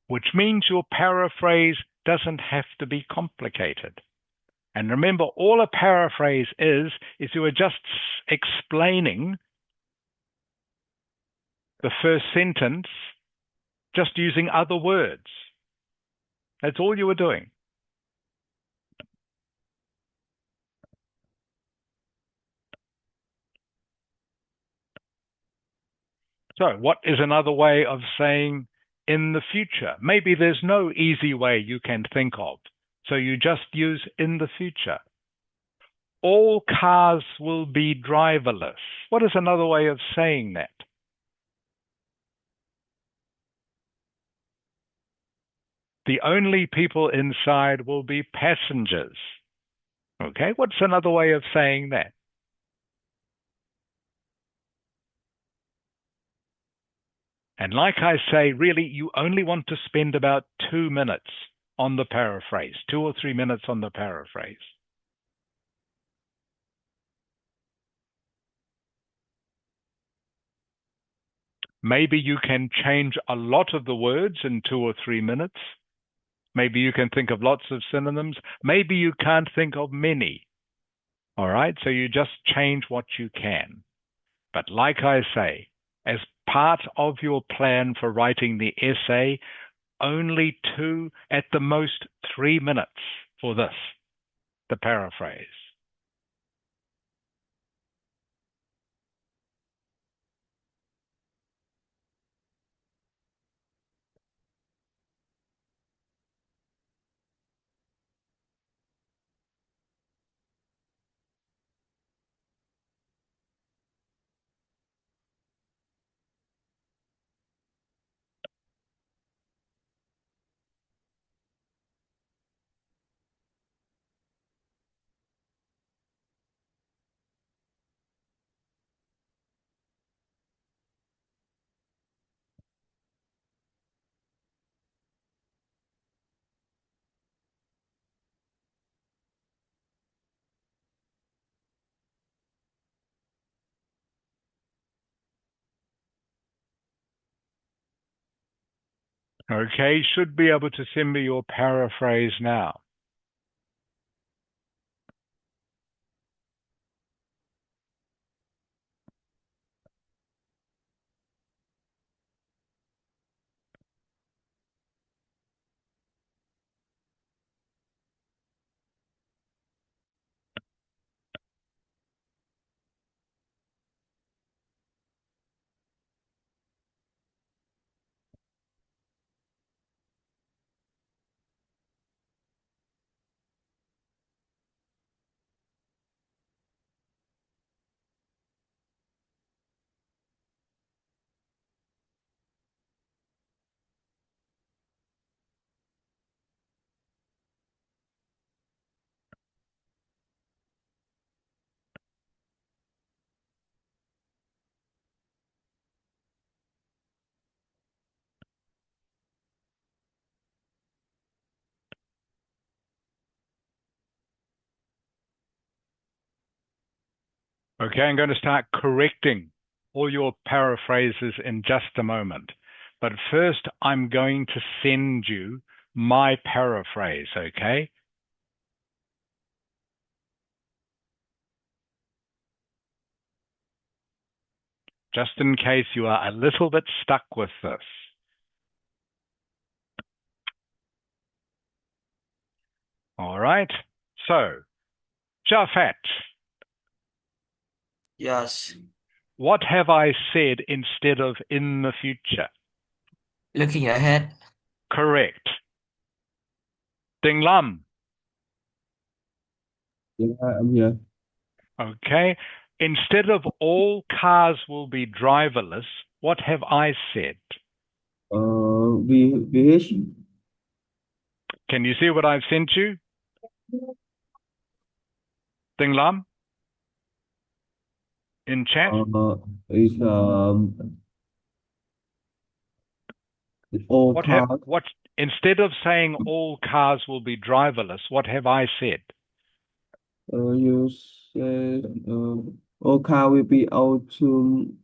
Which means your paraphrase doesn't have to be complicated. And remember, all a paraphrase is you are just explaining the first sentence just using other words. That's all you were doing. So what is another way of saying in the future? Maybe there's no easy way you can think of. So you just use in the future. All cars will be driverless. What is another way of saying that? The only people inside will be passengers. Okay, what's another way of saying that? And like I say, really, you only want to spend about 2 minutes on the paraphrase, 2 or 3 minutes on the paraphrase. Maybe you can change a lot of the words in 2 or 3 minutes. Maybe you can think of lots of synonyms. Maybe you can't think of many. All right, so you just change what you can. But like I say, as part of your plan for writing the essay, only 2, at the most 3 minutes for this, the paraphrase. Okay, should be able to send me your paraphrase now. Okay, I'm going to start correcting all your paraphrases in just a moment. But first, I'm going to send you my paraphrase, okay? Just in case you are a little bit stuck with this. All right, so, Jafet, Yes. what have I said instead of in the future? Looking ahead. Correct. Ding Lam. Yeah, I'm here. Okay. Instead of all cars will be driverless, what have I said? VH. Can you see what I've sent you? Ding Lam? In chat? Is all cars. What instead of saying all cars will be driverless, what have I said? You said all car will be automated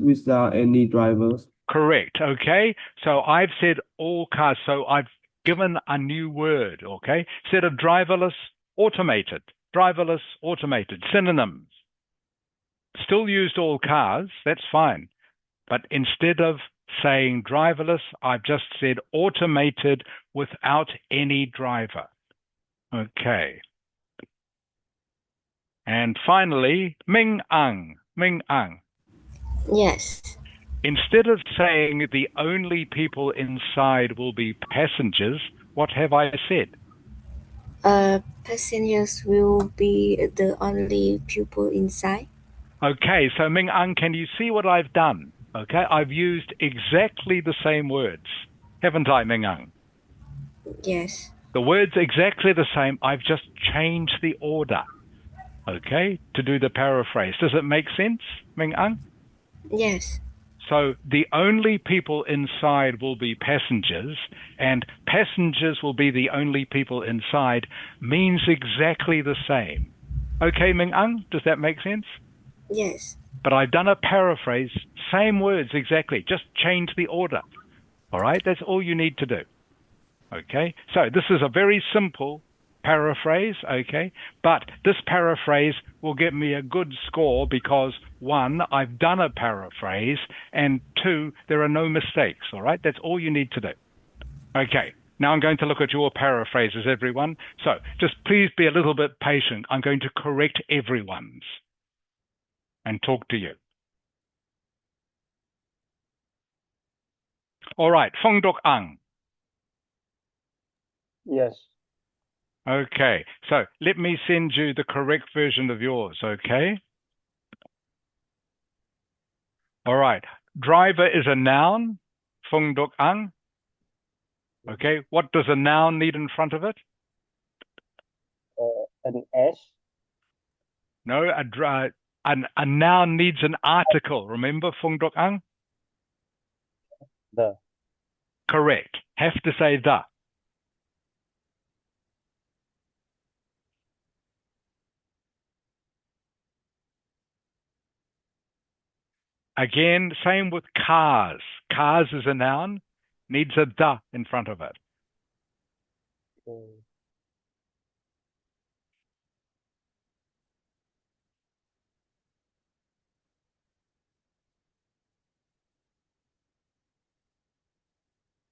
without any drivers. Correct. Okay. So I've said all cars. So I've given a new word. Okay. Instead of driverless, automated. Driverless, automated. Synonyms. Still used all cars. That's fine. But instead of saying driverless, I've just said automated without any driver. Okay. And finally, Ming Ang. Ming Ang. Yes. Instead of saying the only people inside will be passengers, what have I said? Passengers will be the only people inside. Okay, so Ming Ang, can you see what I've done? Okay, I've used exactly the same words, haven't I, Ming Ang? Yes. The words exactly the same. I've just changed the order, okay, to do the paraphrase. Does it make sense, Ming Ang? Yes. So the only people inside will be passengers, and passengers will be the only people inside means exactly the same. Okay, Ming Ang, does that make sense? Yes. But I've done a paraphrase, same words exactly, just change the order. All right, that's all you need to do. Okay, so this is a very simple paraphrase, okay, but this paraphrase will get me a good score because one, I've done a paraphrase, and two, there are no mistakes. All right, that's all you need to do. Okay, now I'm going to look at your paraphrases, everyone. So just please be a little bit patient. I'm going to correct everyone's and talk to you. All right, Phong Dok Ang. Yes. Okay, so let me send you the correct version of yours, okay? All right, driver is a noun, Phong Dok Ang. Okay, what does a noun need in front of it? An S. No, a noun needs an article. Remember, Phong Dok Ang? The. Correct. Have to say the. Again, same with cars. Cars is a noun, Needs a the in front of it. Okay.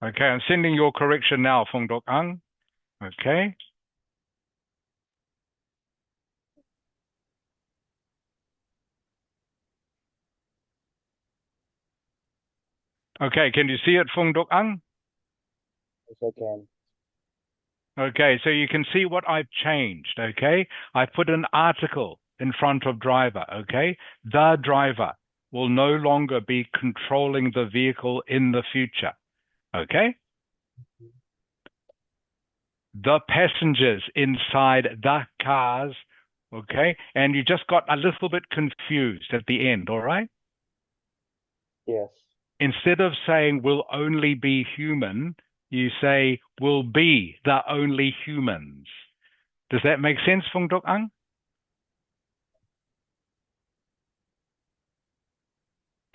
Okay, I'm sending your correction now, Phong Dok Ang. Okay. Okay, can you see it, Phong Dok Ang? Yes, I can. Okay, so you can see what I've changed, okay? I put an article in front of driver, okay? The driver will no longer be controlling the vehicle in the future, okay? The passengers inside the cars, okay? And you just got a little bit confused at the end, all right? Yes. Instead of saying will only be human, you say will be the only humans. Does that make sense, Phong Dok Ang?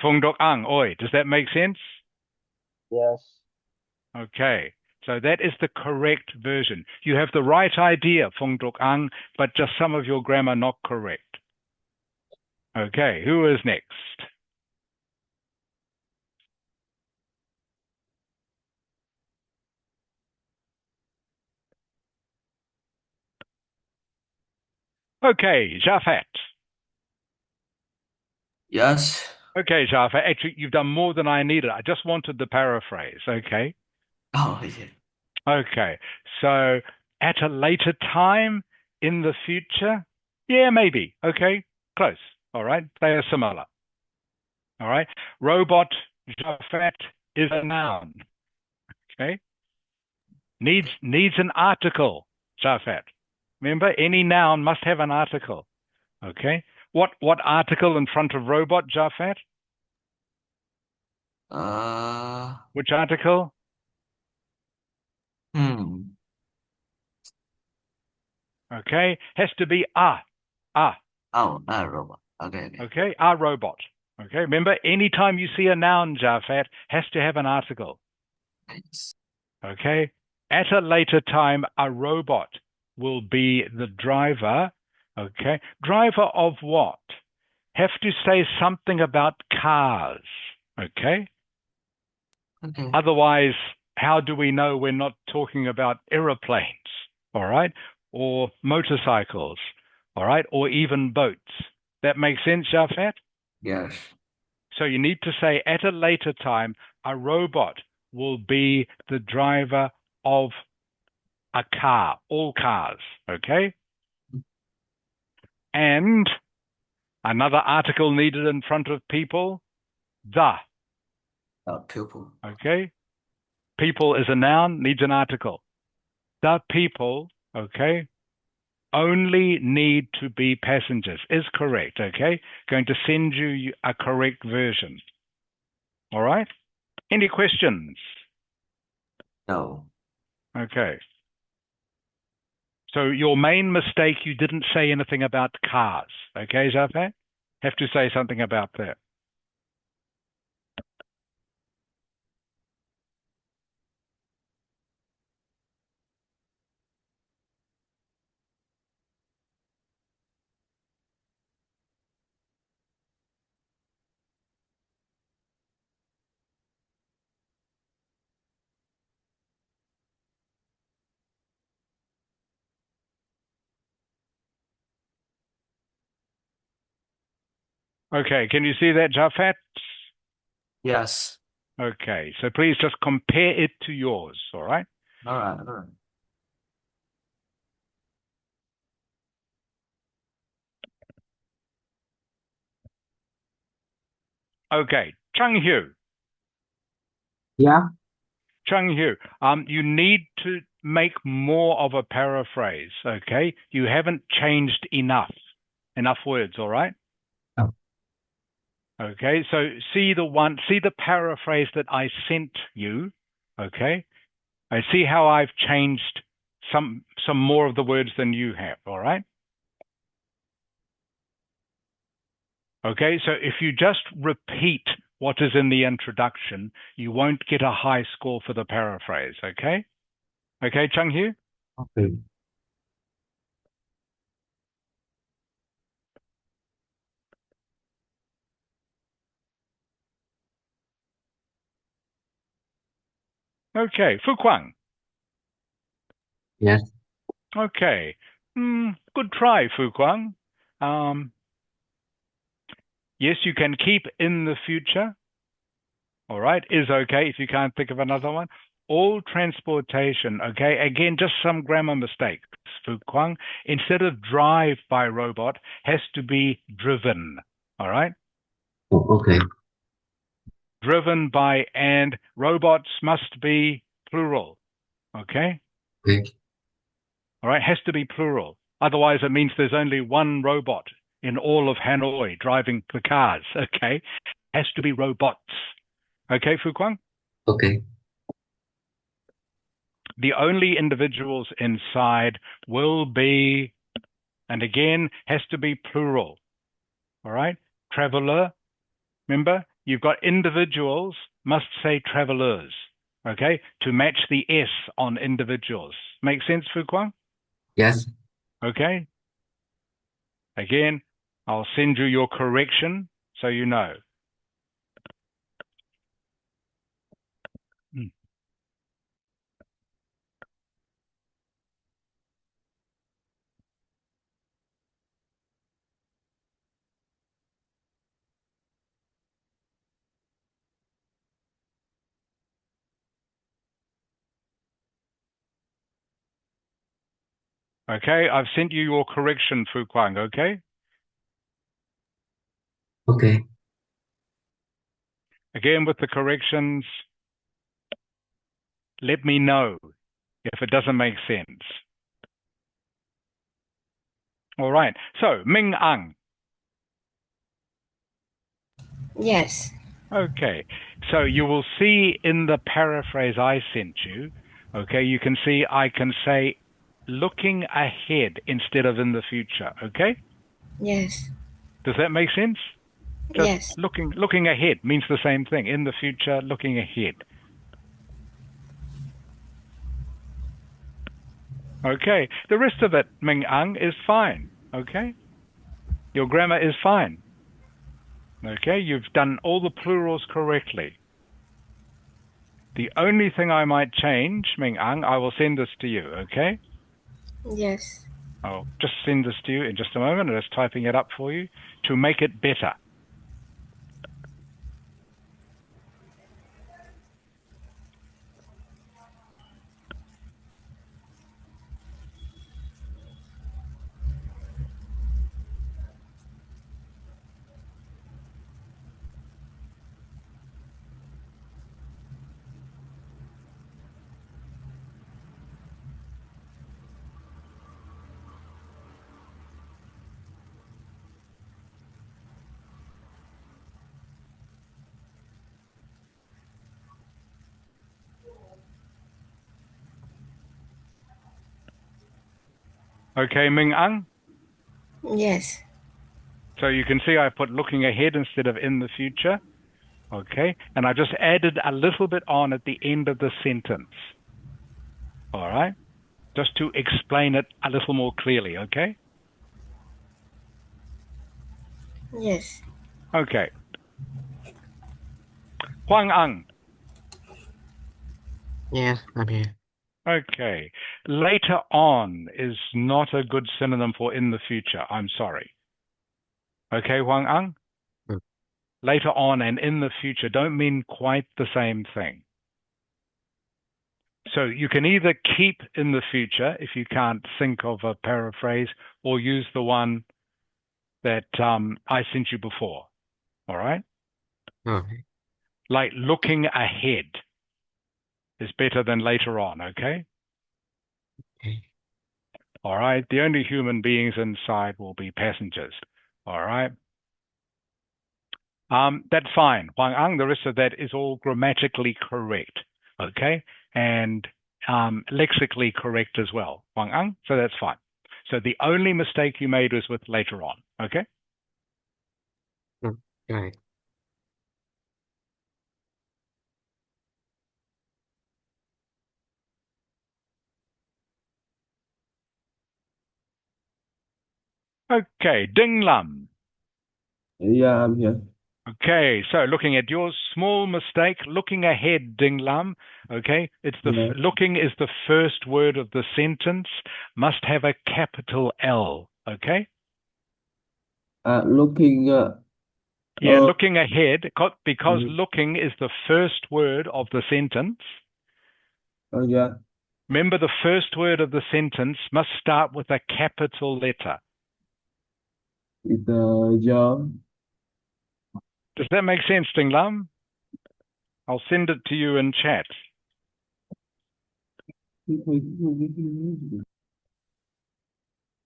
Phong Dok Ang, oi, does that make sense? Yes. Okay, so that is the correct version. You have the right idea, Phong Dok Ang, but just some of your grammar not correct. Okay, who is next? Okay, Jafet. Yes. Okay, Jafet, actually, you've done more than I needed. I just wanted the paraphrase, okay? Oh, yeah. Okay, so at a later time in the future? Yeah, maybe. Okay, close. All right, they are similar. All right, robot, Jafet, is a noun. Okay, needs an article, Jafet. Remember, any noun must have an article. Okay, what article in front of robot, Jafet? Which article? Okay, has to be a. Oh, robot. Okay. Okay, a robot. Okay, remember, anytime you see a noun, Jafet, has to have an article. Yes. Okay, at a later time, a robot will be the driver. Okay, driver of what? Have to say something about cars. Okay. Okay. Otherwise, how do we know we're not talking about aeroplanes? All right, or motorcycles. All right, or even boats. That makes sense, Jafet? Yes. So you need to say at a later time, a robot will be the driver of a car, all cars, okay? And another article needed in front of people, the, Pupil. okay? People is a noun, needs an article. The people, okay, only need to be passengers is correct, okay? Going to send you a correct version. All right? Any questions? No. Okay. So your main mistake, you didn't say anything about cars. Okay, Jafet? Have to say something about that. Okay, can you see that, Jafet? Yes. Okay, so please just compare it to yours, all right? All right. All right. Okay, Chung Hu. Yeah. Chung Hu, you need to make more of a paraphrase, okay? You haven't changed enough words, all right? Oh. Okay, so see the paraphrase that I sent you, okay? I see how I've changed some more of the words than you have, all right? Okay, so if you just repeat what is in the introduction, you won't get a high score for the paraphrase, okay? Okay, Chung Hu? Okay. Okay, Fu Kwang. Yes. Okay. Good try, Fu Kwang. Yes, you can keep in the future. All right, is okay if you can't think of another one. All transportation, okay? Again, just some grammar mistakes, Fu Kwang. Instead of drive by robot, has to be driven. All right? Oh, okay. Driven by, and robots must be plural. Okay? Okay. All right, has to be plural. Otherwise, it means there's only one robot in all of Hanoi driving the cars. Okay? Has to be robots. Okay, Fu Kwang? Okay. The only individuals inside will be, and again, has to be plural. All right? Traveler. Remember, you've got individuals, must say travelers. Okay? To match the S on individuals. Make sense, Fu Kwang? Yes. Okay? Again, I'll send you your correction so you know. Okay, I've sent you your correction, Fu Kwang, okay? Okay. Again, with the corrections, let me know if it doesn't make sense. All right, so Ming Ang. Yes. Okay, so you will see in the paraphrase I sent you, okay, you can see I can say looking ahead instead of in the future, okay? Yes. Does that make sense? Just Yes. looking ahead means the same thing. In the future, looking ahead. Okay, the rest of it, Ming Ang, is fine, okay? Your grammar is fine. Okay, you've done all the plurals correctly. The only thing I might change, Ming Ang, I will send this to you, okay? Yes. I'll just send this to you in just a moment. I'm just typing it up for you to make it better. Okay, Ming Ang? Yes. So you can see I put looking ahead instead of in the future. Okay, and I just added a little bit on at the end of the sentence. All right, just to explain it a little more clearly, okay? Yes. Okay. Huang Ang. Yes, I'm here. Okay. Later on is not a good synonym for in the future. I'm sorry. Okay, Huang Ang? Hmm. Later on and in the future don't mean quite the same thing. So you can either keep in the future if you can't think of a paraphrase, or use the one that I sent you before. All right? Okay. Like looking ahead is better than later on, okay? Okay. All right? The only human beings inside will be passengers. All right? That's fine, Huang Ang. The rest of that is all grammatically correct, okay? And lexically correct as well, Huang Ang. So that's fine. So the only mistake you made was with later on, okay? Right. Okay, Ding Lam. Yeah, I'm here. Okay, so looking at your small mistake, looking ahead, Ding Lam. Okay, it's Yeah. looking is the first word of the sentence, must have a capital L. Okay? Looking. Yeah, Oh. looking ahead, because Mhm. looking is the first word of the sentence. Oh yeah. Remember, the first word of the sentence must start with a capital letter. It's your. Does that make sense, Ding Lam? I'll send it to you in chat.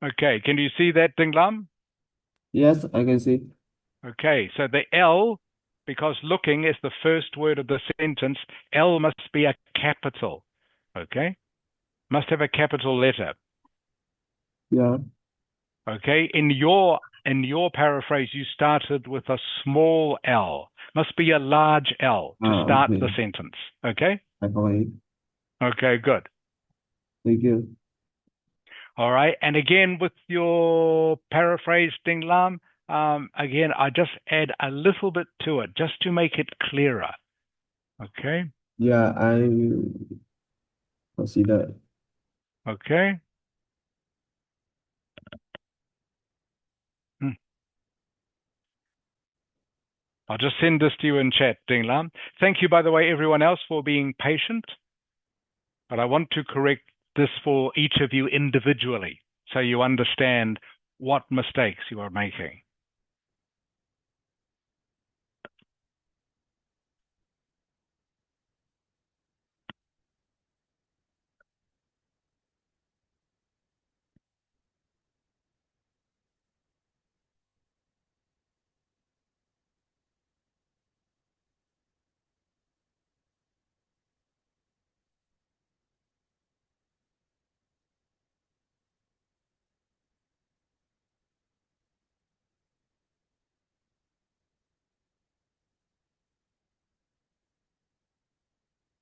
Okay, can you see that, Ding Lam? Yes, I can see. Okay, so the L, because looking is the first word of the sentence, L must be a capital. Okay? Must have a capital letter. Yeah. Okay? In your paraphrase, you started with a small L. Must be a large L to start Okay. the sentence. Okay? Okay. Okay, good. Thank you. All right. And again, with your paraphrase, Ding Lam, again, I just add a little bit to it just to make it clearer. Okay. Yeah, I consider. Okay. Hmm. I'll just send this to you in chat, Ding Lam. Thank you, by the way, everyone else, for being patient. But I want to correct this for each of you individually so you understand what mistakes you are making.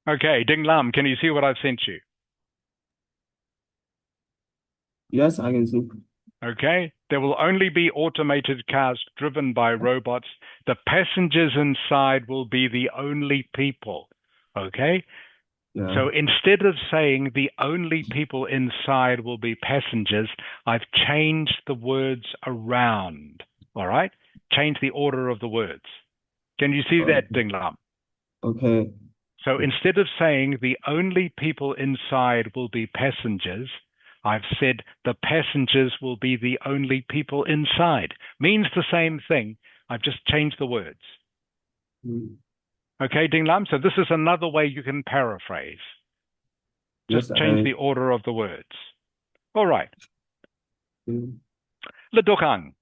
Okay, Ding Lam, can you see what I've sent you? Yes, I can see. Okay, there will only be automated cars driven by robots. The passengers inside will be the only people. Okay, Yeah. so instead of saying the only people inside will be passengers, I've changed the words around. All right, change the order of the words. Can you see that, Ding Lam? Okay. So instead of saying the only people inside will be passengers, I've said the passengers will be the only people inside. Means the same thing. I've just changed the words. Mm. Okay, Ding Lam? So this is another way you can paraphrase. Just Yes, change the order of the words. All right. Mm. Le Dokang.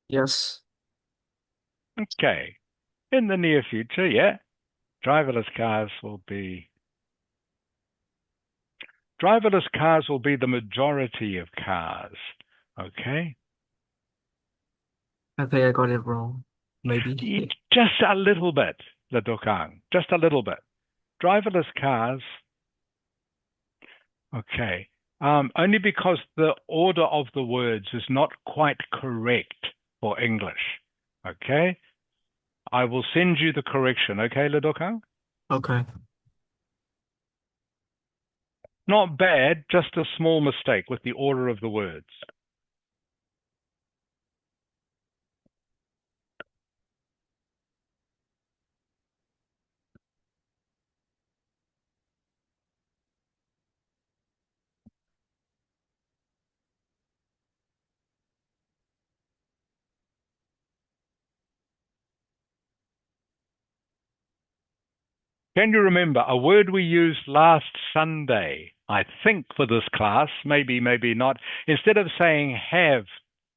Yes. Okay. In the near future, yeah, driverless cars will be the majority of cars. Okay. I think I got it wrong. Maybe. Just a little bit, Le Dokang. Just a little bit. Driverless cars, okay. Only because the order of the words is not quite correct for English. Okay. I will send you the correction. Okay, Le Dokang? Okay. Not bad, just a small mistake with the order of the words. Can you remember a word we used last Sunday, I think, for this class, maybe not. Instead of saying have,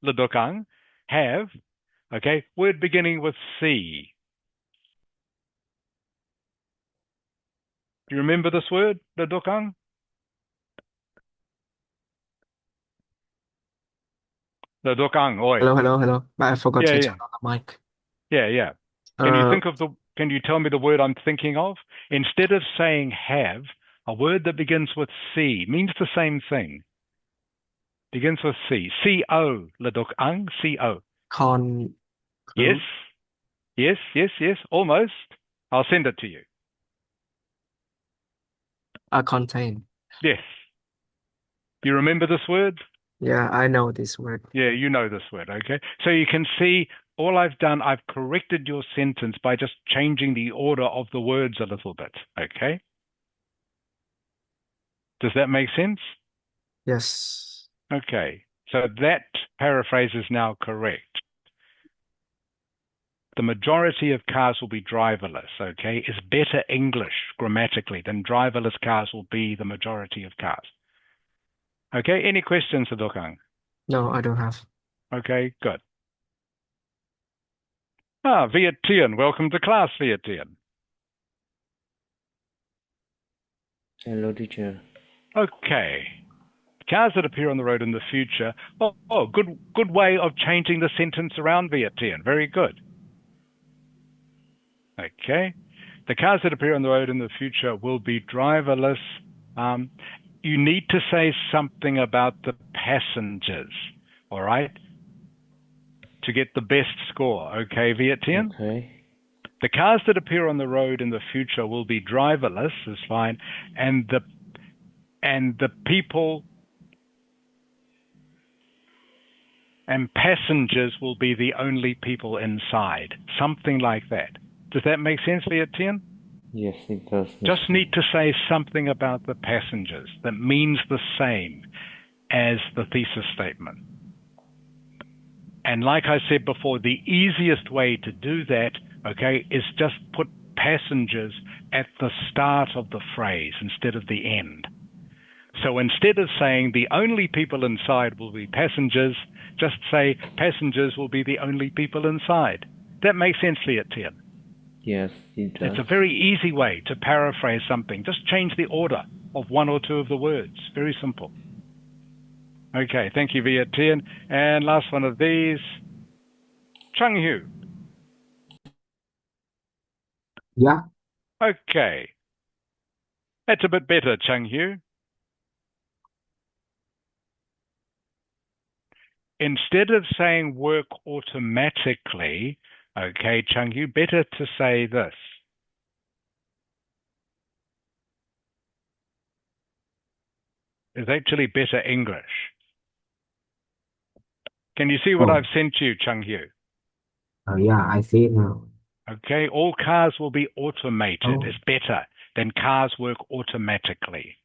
Le Dokang, have, okay, word beginning with C. Do you remember this word, Le Dokang? Le Dokang, oi. Hello. I forgot Yeah, to yeah, turn on the mic. yeah. Uh, Can you tell me the word I'm thinking of? Instead of saying have, a word that begins with C means the same thing. Begins with C. C-O, Laduk Ang, C-O. Con. Yes. Yes. Almost. I'll send it to you. Contain. Yes. You remember this word? Yeah, I know this word. Yeah, you know this word, okay? So you can see all I've done, I've corrected your sentence by just changing the order of the words a little bit, okay? Does that make sense? Yes. Okay, so that paraphrase is now correct. The majority of cars will be driverless, okay? It's better English grammatically than driverless cars will be the majority of cars. Okay, any questions, Sadokang? No, I don't have. Okay, good. Viet Tien, welcome to class, Viet Tien. Hello, teacher. Okay. Cars that appear on the road in the future. Good way of changing the sentence around, Viet Tien. Very good. Okay. The cars that appear on the road in the future will be driverless. You need to say something about the passengers, all right, to get the best score. Okay, Viet Tien? Okay. The cars that appear on the road in the future will be driverless, is fine, and the people and passengers will be the only people inside. Something like that. Does that make sense, Viet Tien? Yes, it does. Just need to say something about the passengers that means the same as the thesis statement. And like I said before, the easiest way to do that, okay, is just put passengers at the start of the phrase instead of the end. So instead of saying the only people inside will be passengers, just say passengers will be the only people inside. That makes sense, Viet Tien? Yes, it does. It's a very easy way to paraphrase something. Just change the order of one or two of the words. Very simple. Okay, thank you, Viet Tien. And last one of these, Chung Hu. Yeah. Okay. That's a bit better, Chung Hu. Instead of saying work automatically, okay, Chung Hu, better to say this. It's actually better English. Can you see what Oh. I've sent you, Chung Hu? Yeah, I see it now. Okay, all cars will be automated. Oh. It's better than cars work automatically.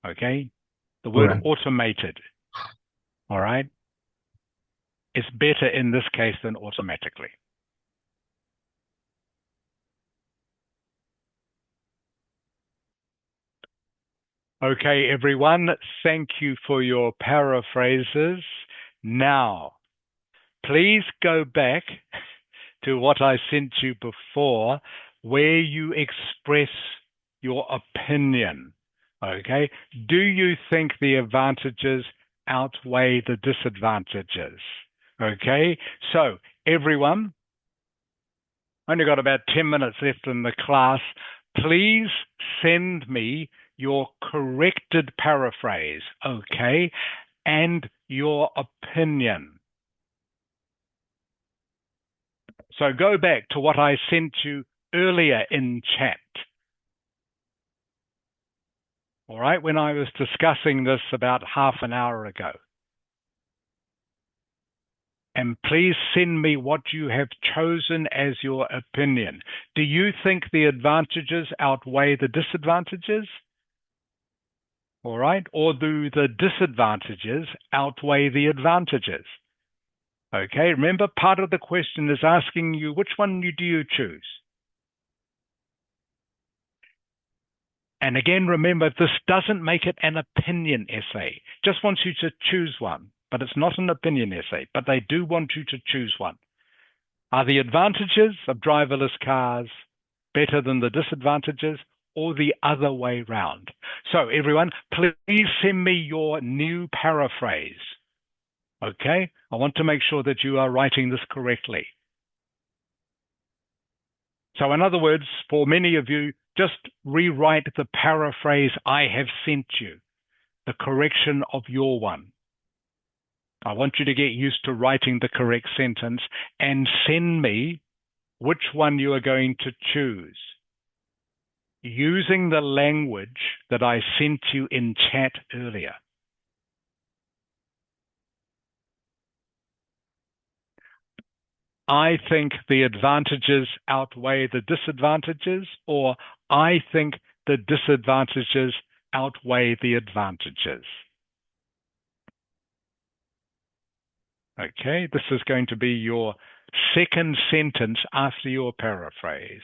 Okay? The All word right. automated, all right, is better in this case than automatically. Okay, everyone, thank you for your paraphrases. Now, please go back to what I sent you before, where you express your opinion. Okay? Do you think the advantages outweigh the disadvantages? Okay? So, everyone, only got about 10 minutes left in the class. Please send me your corrected paraphrase, okay, and your opinion. So go back to what I sent you earlier in chat. All right, when I was discussing this about half an hour ago. And please send me what you have chosen as your opinion. Do you think the advantages outweigh the disadvantages? All right, or do the disadvantages outweigh the advantages? Okay, remember, part of the question is asking you which one do you choose? And again, remember, this doesn't make it an opinion essay. Just wants you to choose one, but it's not an opinion essay, but they do want you to choose one. Are the advantages of driverless cars better than the disadvantages, or the other way round? So everyone, please send me your new paraphrase. Okay? I want to make sure that you are writing this correctly. So in other words, for many of you, just rewrite the paraphrase I have sent you, the correction of your one. I want you to get used to writing the correct sentence and send me which one you are going to choose using the language that I sent you in chat earlier. I think the advantages outweigh the disadvantages, or I think the disadvantages outweigh the advantages. Okay, this is going to be your second sentence after your paraphrase.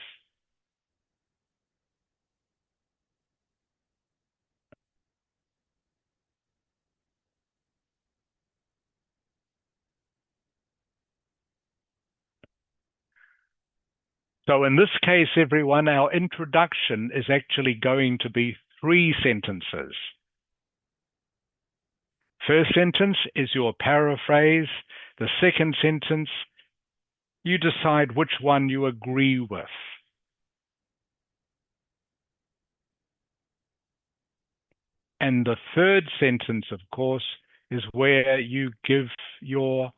So in this case, everyone, our introduction is actually going to be 3 sentences. First sentence is your paraphrase. The second sentence, you decide which one you agree with. And the third sentence, of course, is where you give your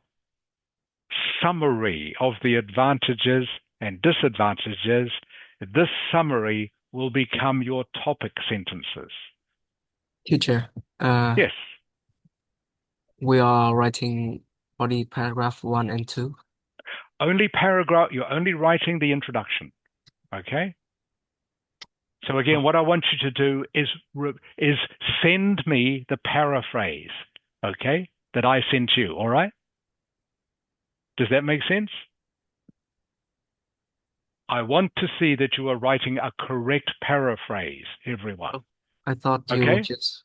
summary of the advantages and disadvantages. This summary will become your topic sentences. Teacher, Yes. we are writing only paragraph 1 and 2. Only paragraph, you're only writing the introduction. Okay? So again, what I want you to do is send me the paraphrase, okay, that I sent you, all right? Does that make sense? I want to see that you are writing a correct paraphrase, everyone. I thought you Okay? just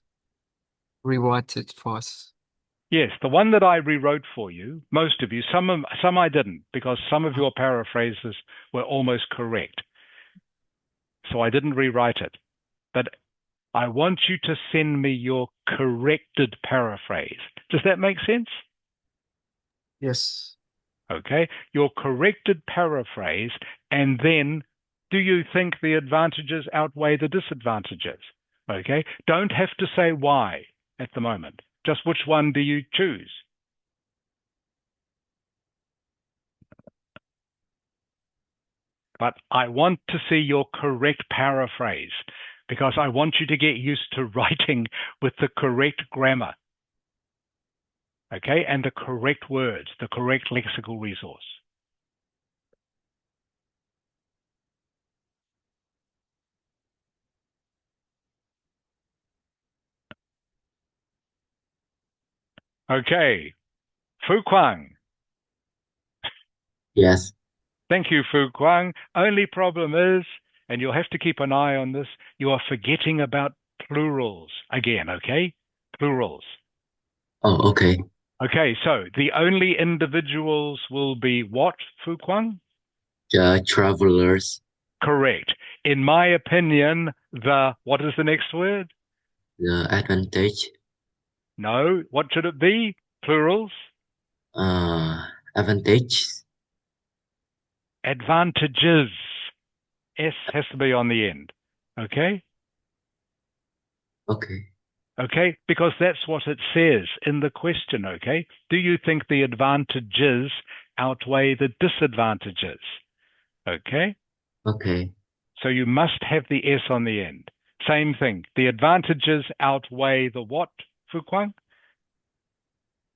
rewrite it for us. Yes, the one that I rewrote for you, most of you, some I didn't, because some of your paraphrases were almost correct. So I didn't rewrite it. But I want you to send me your corrected paraphrase. Does that make sense? Yes. Okay, your corrected paraphrase, and then do you think the advantages outweigh the disadvantages? Okay, don't have to say why at the moment. Just which one do you choose? But I want to see your correct paraphrase because I want you to get used to writing with the correct grammar. Okay, and the correct words, the correct lexical resource. Okay, Fu Kwang. Yes. Thank you, Fu Kwang. Only problem is, and you'll have to keep an eye on this, you are forgetting about plurals again, okay? Plurals. Oh, okay. Okay, so the only individuals will be what, Fu Kwang? The travelers, Correct. In my opinion, what is the next word? the advantage, No, what should it be? Plurals? advantage. Advantages. S has to be on the end. Okay? Okay. Okay, because that's what it says in the question, okay? Do you think the advantages outweigh the disadvantages? Okay? Okay. So you must have the S on the end. Same thing. The advantages outweigh the what, Fu Kwang?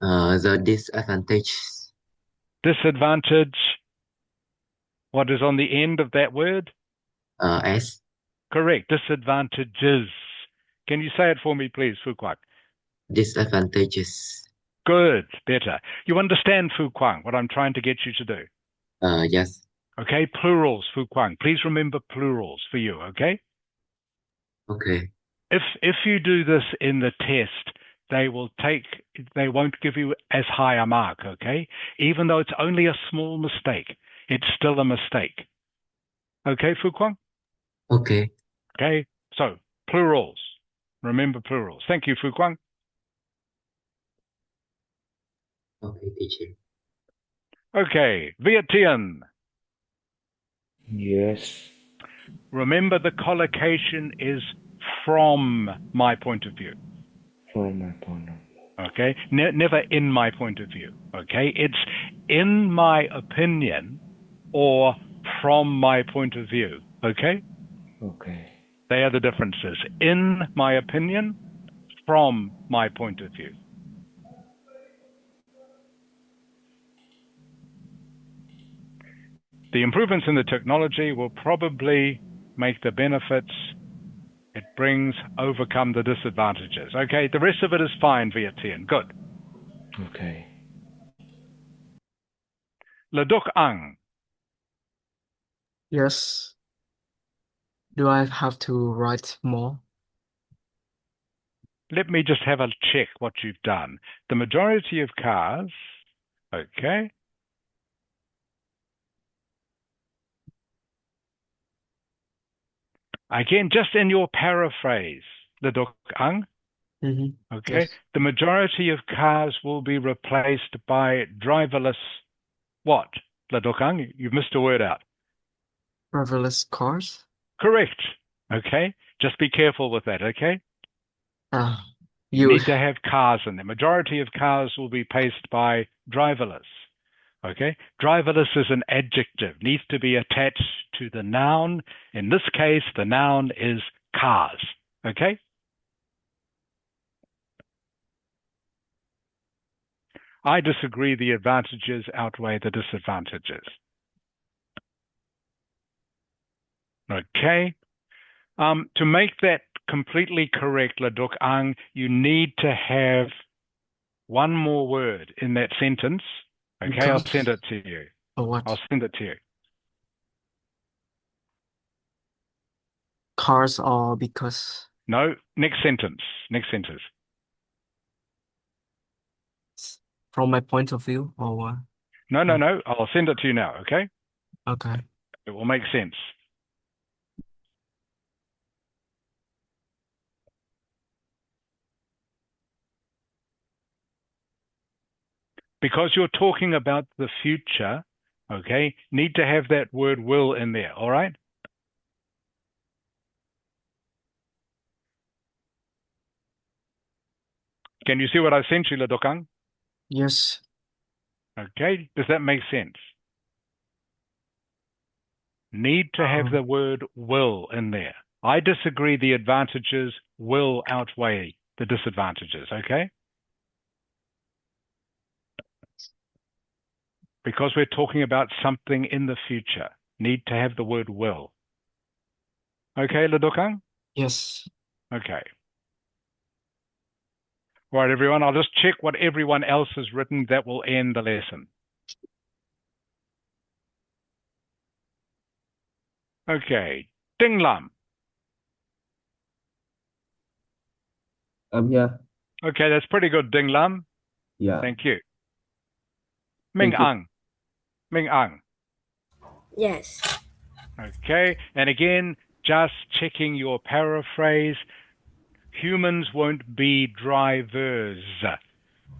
The disadvantage. Disadvantage. What is on the end of that word? S. Correct. Disadvantages. Can you say it for me, please, Fu Kwang? Disadvantages. Good. Better. You understand, Fu Kwang, what I'm trying to get you to do? Yes. Okay, plurals, Fu Kwang. Please remember plurals for you, okay? Okay. If you do this in the test, they won't give you as high a mark, okay? Even though it's only a small mistake, it's still a mistake. Okay, Fu Kwang? Okay. Okay, so plurals. Remember plurals. Thank you, Fu Kwang. Okay, teacher. Okay, Vietian. Yes. Remember the collocation is from my point of view. From my point of view. Okay, never in my point of view. Okay, it's in my opinion or from my point of view. Okay, Okay. they are the differences. In my opinion, from my point of view. The improvements in the technology will probably make the benefits it brings overcome the disadvantages. Okay, the rest of it is fine, Vietien. Good. Okay. Le Duc Ang. Yes. Do I have to write more? Let me just have a check what you've done. The majority of cars, okay. Again, just in your paraphrase, Le Duc Ang, okay. Yes. The majority of cars will be replaced by driverless what? Le Duc Ang, you've missed a word out. Driverless cars? Correct. Okay. Just be careful with that, okay? You you need to have cars in there. Majority of cars will be replaced by driverless. Okay? Driverless is an adjective, needs to be attached to the noun. In this case, the noun is cars. Okay? I disagree. The advantages outweigh the disadvantages. Okay? To make that completely correct, Le Duc Ang, you need to have one more word in that sentence. Okay, I'll send it to you. what? I'll send it to you. Cars or because No, next sentence. Next sentence. from my point of view or what? No. I'll send it to you now, okay? Okay. It will make sense. Because you're talking about the future, okay, need to have that word will in there, all right? Can you see what I've sent you, Le Duc Ang? Yes. Okay, does that make sense? Need to have the word will in there. I disagree the advantages will outweigh the disadvantages, okay? Because we're talking about something in the future. Need to have the word will. Okay, Le Duc Ang? Yes. Okay. All right, everyone, I'll just check what everyone else has written. That will end the lesson. Okay. Ding Lam. Yeah. Okay, that's pretty good, Ding Lam. Yeah. Thank you. Ming Thank you. Ang. Ming Ang. Yes. Okay, and again, just checking your paraphrase. Humans won't be drivers.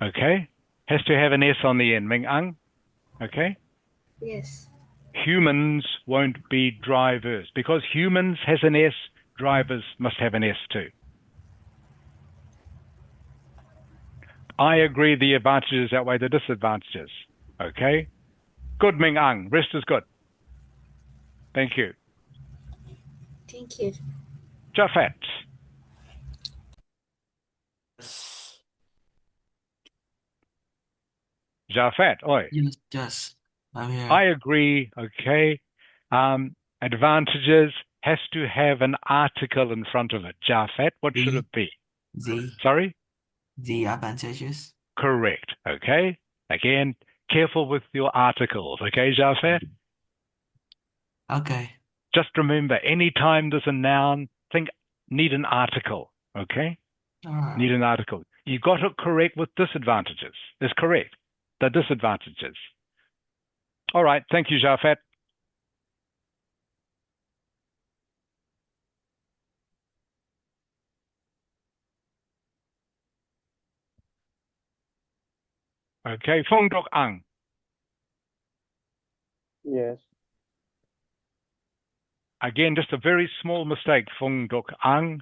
Okay? Has to have an S on the end, Ming Ang. Okay? Yes. Humans won't be drivers. Because humans has an S, drivers must have an S too. I agree the advantages outweigh the disadvantages. Okay? Good, Ming Ang. Rest is good. Thank you. Thank you. Jafet. Jafet, oi. Yes. I'm here. I agree, okay. Advantages has to have an article in front of it. Jafet, what should it be? Sorry? The advantages. Correct, okay. Again, careful with your articles, okay, Jafet? Okay. Just remember, anytime there's a noun, need an article, okay? Need an article. You got it correct with disadvantages. It's correct. The disadvantages. All right, thank you, Jafet. Okay, Phong Duc Ang. Yes. Again, just a very small mistake, Phong Duc Ang.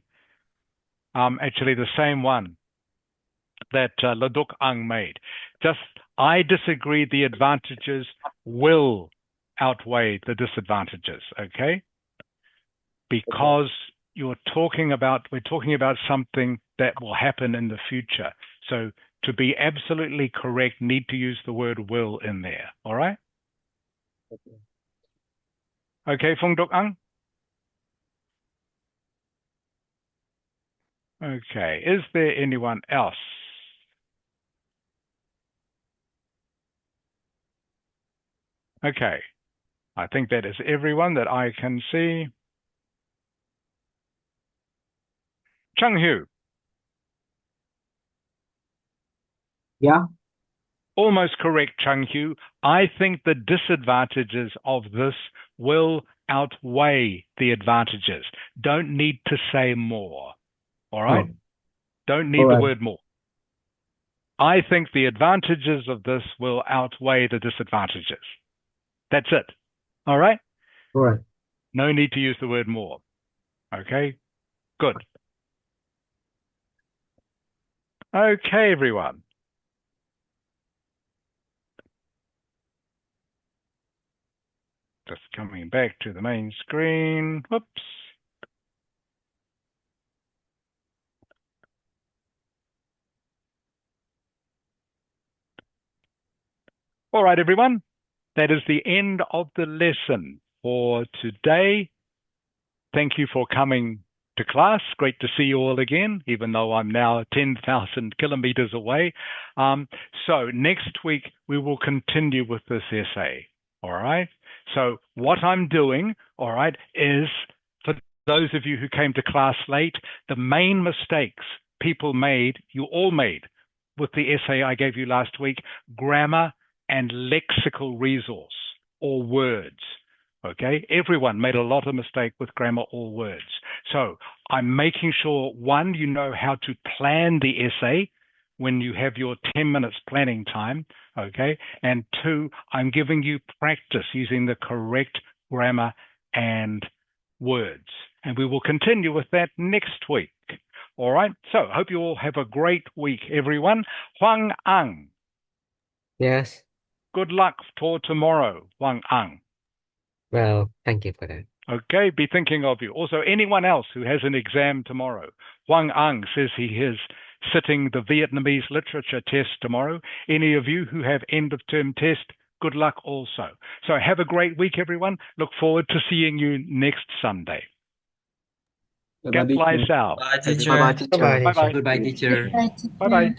Actually, the same one. that Laduk Ang made. Just, I disagree, the advantages will outweigh the disadvantages, okay? Because we're talking about something that will happen in the future. So to be absolutely correct, need to use the word will in there, all right? Okay, Phung Duk Ang? Okay, is there anyone else? Okay, I think that is everyone that I can see. Chung Hu. Yeah. Almost correct, Chung Hu. I think the disadvantages of this will outweigh the advantages. Don't need to say more, all right? Oh. Don't need All the right. word more. I think the advantages of this will outweigh the disadvantages. That's it, all right? All right. No need to use the word more, okay? Good. Okay, everyone. Just coming back to the main screen. Whoops. All right, everyone. That is the end of the lesson for today. Thank you for coming to class. Great to see you all again, even though I'm now 10,000 kilometers away. So next week, we will continue with this essay. All right. So what I'm doing, all right, is for those of you who came to class late, the main mistakes people made, you all made with the essay I gave you last week, grammar and lexical resource or words. Okay, everyone made a lot of mistake with grammar or words. So I'm making sure, one, you know how to plan the essay when you have your 10 minutes planning time, okay? And two, I'm giving you practice using the correct grammar and words. And we will continue with that next week. All right, so hope you all have a great week, everyone. Huang Ang. Yes. Good luck for tomorrow, Huang Ang. Well, thank you for that. Okay, be thinking of you. Also, anyone else who has an exam tomorrow. Huang Ang says he is sitting the Vietnamese literature test tomorrow. Any of you who have end of term test, good luck also. So have a great week, everyone. Look forward to seeing you next Sunday. Bye-bye, Gap Lai teacher. Sao. Bye, teacher. Bye-bye, Bye-bye. teacher. Goodbye, teacher. Bye-bye.